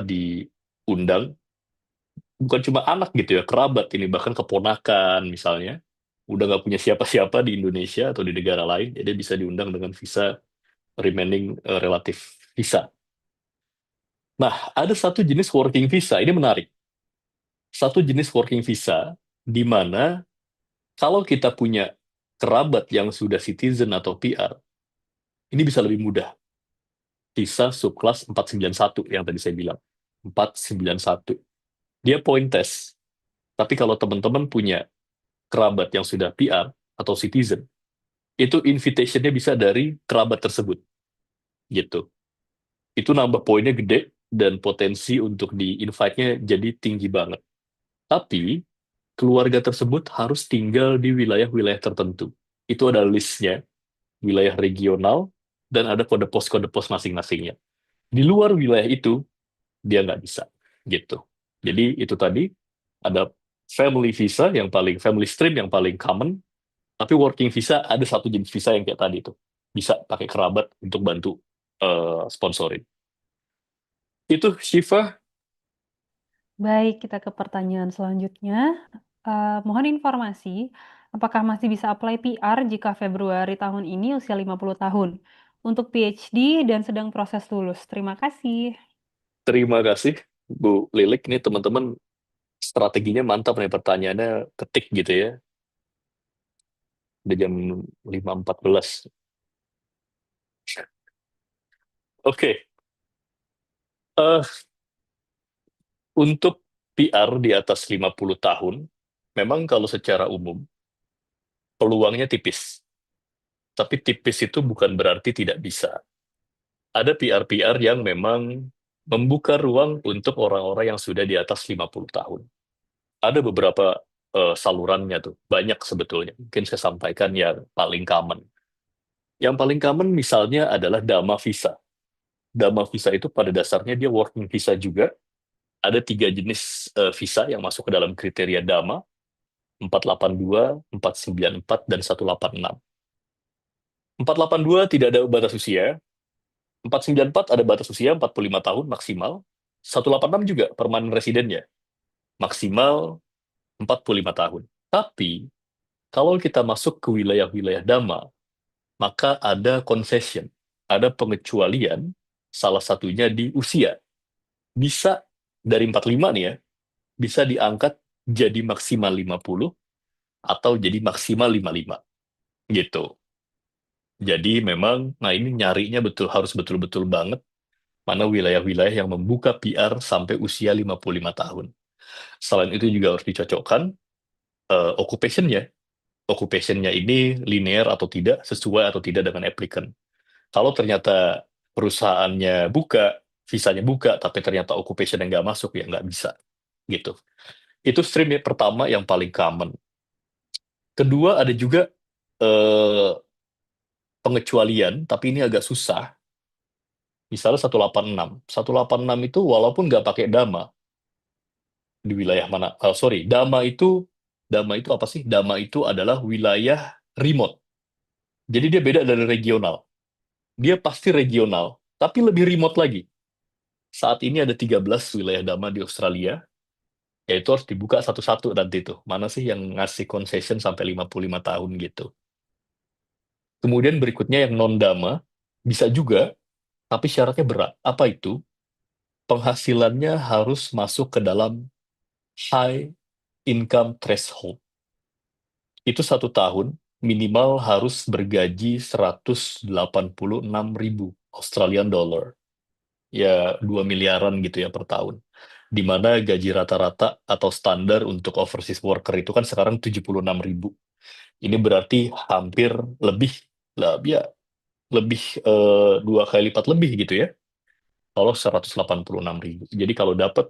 Speaker 6: diundang, bukan cuma anak gitu ya, kerabat ini, bahkan keponakan misalnya, udah nggak punya siapa-siapa di Indonesia atau di negara lain, ya dia bisa diundang dengan visa remaining relative visa. Nah, ada satu jenis working visa, ini menarik. Satu jenis working visa di mana kalau kita punya kerabat yang sudah citizen atau PR, ini bisa lebih mudah. Visa subclass 491 yang tadi saya bilang. 491. Dia point test. Tapi kalau teman-teman punya kerabat yang sudah PR atau citizen, itu invitation-nya bisa dari kerabat tersebut. Gitu. Itu nambah poinnya gede dan potensi untuk di-invite-nya jadi tinggi banget. Tapi keluarga tersebut harus tinggal di wilayah-wilayah tertentu. Itu ada listnya, wilayah regional, dan ada kode pos masing-masingnya. Di luar wilayah itu, dia nggak bisa. Gitu. Jadi itu tadi, ada family visa yang paling, family stream yang paling common, tapi working visa ada satu jenis visa yang kayak tadi itu. Bisa pakai kerabat untuk bantu sponsorin. Itu Shiva.
Speaker 4: Baik, kita ke pertanyaan selanjutnya. Mohon informasi, apakah masih bisa apply PR jika Februari tahun ini usia 50 tahun? Untuk PhD dan sedang proses lulus. Terima kasih.
Speaker 6: Terima kasih, Bu Lilik. Ini teman-teman strateginya mantap nih, pertanyaannya ketik gitu ya. Udah jam 5.14. Oke. Eh, untuk PR di atas 50 tahun, memang kalau secara umum, peluangnya tipis. Tapi tipis itu bukan berarti tidak bisa. Ada PR-PR yang memang membuka ruang untuk orang-orang yang sudah di atas 50 tahun. Ada beberapa salurannya tuh, banyak sebetulnya. Mungkin saya sampaikan yang paling common. Yang paling common misalnya adalah Dama Visa. Dama Visa itu pada dasarnya dia working visa juga. Ada 3 jenis visa yang masuk ke dalam kriteria Dama, 482, 494, dan 186. 482 tidak ada batas usia, 494 ada batas usia 45 tahun maksimal, 186 juga permanen residennya, maksimal 45 tahun. Tapi, kalau kita masuk ke wilayah-wilayah Dama, maka ada concession, ada pengecualian, salah satunya di usia. Bisa dari 45 nih ya, bisa diangkat jadi maksimal 50 atau jadi maksimal 55. Gitu. Jadi memang, nah ini nyarinya harus betul-betul banget mana wilayah-wilayah yang membuka PR sampai usia 55 tahun. Selain itu juga harus dicocokkan occupation-nya. Occupation-nya ini linear atau tidak, sesuai atau tidak dengan applicant. Kalau ternyata perusahaannya buka, visanya buka, tapi ternyata occupation yang nggak masuk, ya nggak bisa. Gitu. Itu stream pertama yang paling common. Kedua, ada juga eh, pengecualian, tapi ini agak susah. Misalnya 186. 186 itu walaupun nggak pakai Dama, di wilayah mana? Sorry, Dama itu apa sih? Dama itu adalah wilayah remote. Jadi dia beda dari regional. Dia pasti regional, tapi lebih remote lagi. Saat ini ada 13 wilayah Dama di Australia, yaitu harus dibuka satu-satu nanti tuh. Mana sih yang ngasih concession sampai 55 tahun gitu. Kemudian berikutnya yang non-Dama, bisa juga, tapi syaratnya berat. Apa itu? Penghasilannya harus masuk ke dalam high income threshold. Itu 1 tahun minimal harus bergaji 186.000 Australian dollar. Ya 2 miliaran gitu ya per tahun. Di mana gaji rata-rata atau standar untuk overseas worker itu kan sekarang 76.000. Ini berarti hampir lebih lah, ya lebih 2 kali lipat lebih gitu ya. Kalau 186.000. Jadi kalau dapat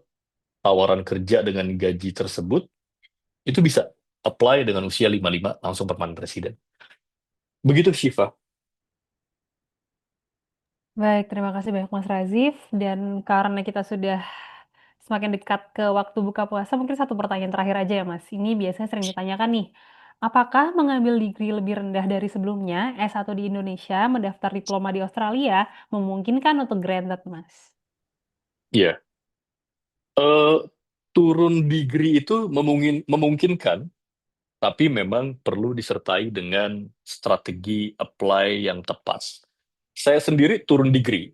Speaker 6: tawaran kerja dengan gaji tersebut, itu bisa apply dengan usia 55 langsung permanent resident. Begitu Shiva.
Speaker 4: Baik, terima kasih banyak Mas Razif. Dan karena kita sudah semakin dekat ke waktu buka puasa, mungkin satu pertanyaan terakhir aja ya Mas. Ini biasanya sering ditanyakan nih, apakah mengambil degree lebih rendah dari sebelumnya, S1 di Indonesia, mendaftar diploma di Australia, memungkinkan untuk granted Mas?
Speaker 6: Iya, eh, turun degree itu memungkinkan, tapi memang perlu disertai dengan strategi apply yang tepat. Saya sendiri turun degree.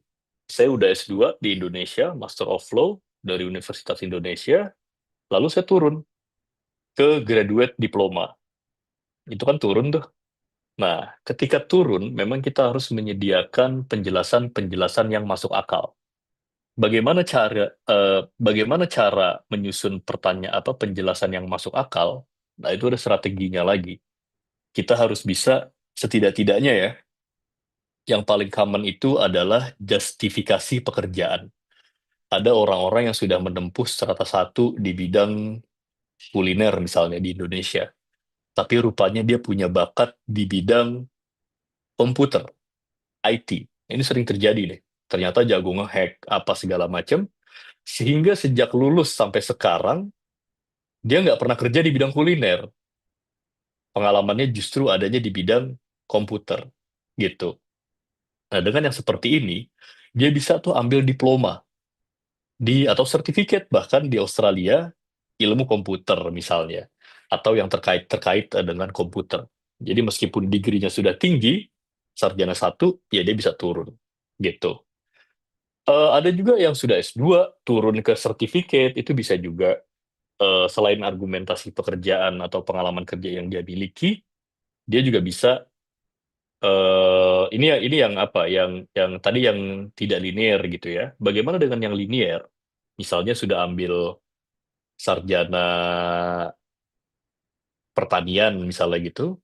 Speaker 6: Saya udah S2 di Indonesia, Master of Law dari Universitas Indonesia, lalu saya turun ke graduate diploma. Itu kan turun tuh. Nah, ketika turun, memang kita harus menyediakan penjelasan-penjelasan yang masuk akal. Bagaimana cara menyusun pertanyaan apa penjelasan yang masuk akal? Nah, itu ada strateginya lagi. Kita harus bisa setidak-tidaknya ya, yang paling common itu adalah justifikasi pekerjaan. Ada orang-orang yang sudah menempuh strata satu di bidang kuliner misalnya di Indonesia, tapi rupanya dia punya bakat di bidang komputer, IT. Ini sering terjadi nih. Ternyata jago ngehack apa segala macam, sehingga sejak lulus sampai sekarang dia nggak pernah kerja di bidang kuliner. Pengalamannya justru adanya di bidang komputer, gitu. Nah, dengan yang seperti ini, dia bisa tuh ambil diploma atau sertifikat bahkan di Australia ilmu komputer misalnya, atau yang terkait dengan komputer. Jadi meskipun degree-nya sudah tinggi, sarjana satu, ya dia bisa turun, gitu. Ada juga yang sudah S2 turun ke sertifikat, itu bisa juga selain argumentasi pekerjaan atau pengalaman kerja yang dia miliki, dia juga bisa ini yang apa yang tadi yang tidak linear gitu ya. Bagaimana dengan yang linear? Misalnya sudah ambil sarjana pertanian misalnya gitu,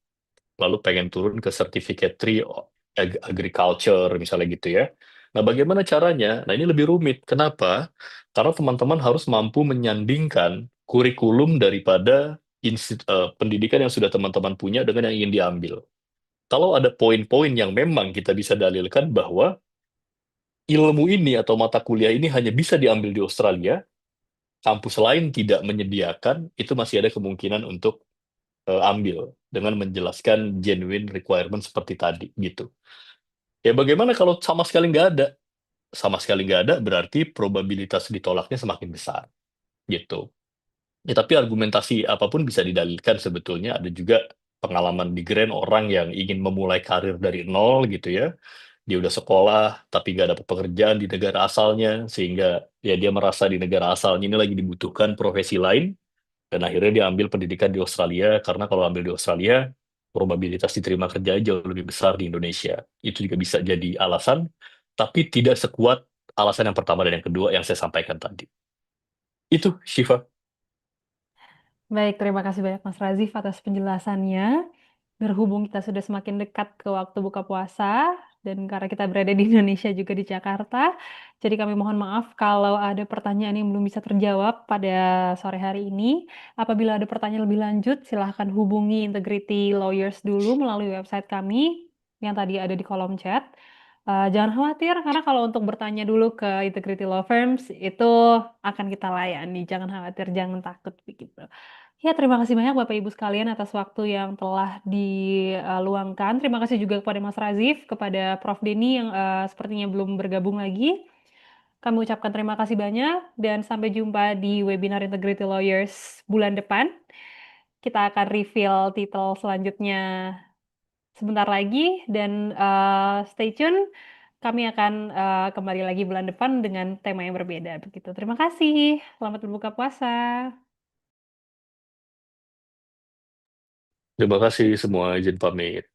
Speaker 6: lalu pengen turun ke Certificate 3 Agriculture misalnya gitu ya. Nah, bagaimana caranya? Nah, ini lebih rumit. Kenapa? Karena teman-teman harus mampu menyandingkan kurikulum daripada pendidikan yang sudah teman-teman punya dengan yang ingin diambil. Kalau ada poin-poin yang memang kita bisa dalilkan bahwa ilmu ini atau mata kuliah ini hanya bisa diambil di Australia, kampus lain tidak menyediakan, itu masih ada kemungkinan untuk ambil dengan menjelaskan genuine requirement seperti tadi gitu. Ya bagaimana kalau sama sekali nggak ada? Sama sekali nggak ada berarti probabilitas ditolaknya semakin besar gitu. Ya tapi argumentasi apapun bisa didalilkan sebetulnya. Ada juga pengalaman di Grand orang yang ingin memulai karir dari nol gitu ya. Dia udah sekolah tapi nggak dapat pekerjaan di negara asalnya sehingga ya dia merasa di negara asalnya ini lagi dibutuhkan profesi lain dan akhirnya dia ambil pendidikan di Australia karena kalau ambil di Australia probabilitas diterima kerja jauh lebih besar di Indonesia. Itu juga bisa jadi alasan, tapi tidak sekuat alasan yang pertama dan yang kedua yang saya sampaikan tadi. Itu, Shiva.
Speaker 4: Baik, terima kasih banyak Mas Razif atas penjelasannya. Berhubung kita sudah semakin dekat ke waktu buka puasa, dan karena kita berada di Indonesia juga di Jakarta, jadi kami mohon maaf kalau ada pertanyaan yang belum bisa terjawab pada sore hari ini. Apabila ada pertanyaan lebih lanjut, silahkan hubungi Integrity Lawyers dulu melalui website kami yang tadi ada di kolom chat. Jangan khawatir, karena kalau untuk bertanya dulu ke Integrity Law Firms, itu akan kita layani. Jangan khawatir, jangan takut begitu. Ya, terima kasih banyak Bapak Ibu sekalian atas waktu yang telah diluangkan. Terima kasih juga kepada Mas Razif, kepada Prof. Denny yang sepertinya belum bergabung lagi. Kami ucapkan terima kasih banyak dan sampai jumpa di webinar Integrity Lawyers bulan depan. Kita akan reveal titel selanjutnya sebentar lagi dan stay tune. Kami akan kembali lagi bulan depan dengan tema yang berbeda. Begitu. Terima kasih. Selamat berbuka puasa.
Speaker 6: Terima kasih semua, izin pamit.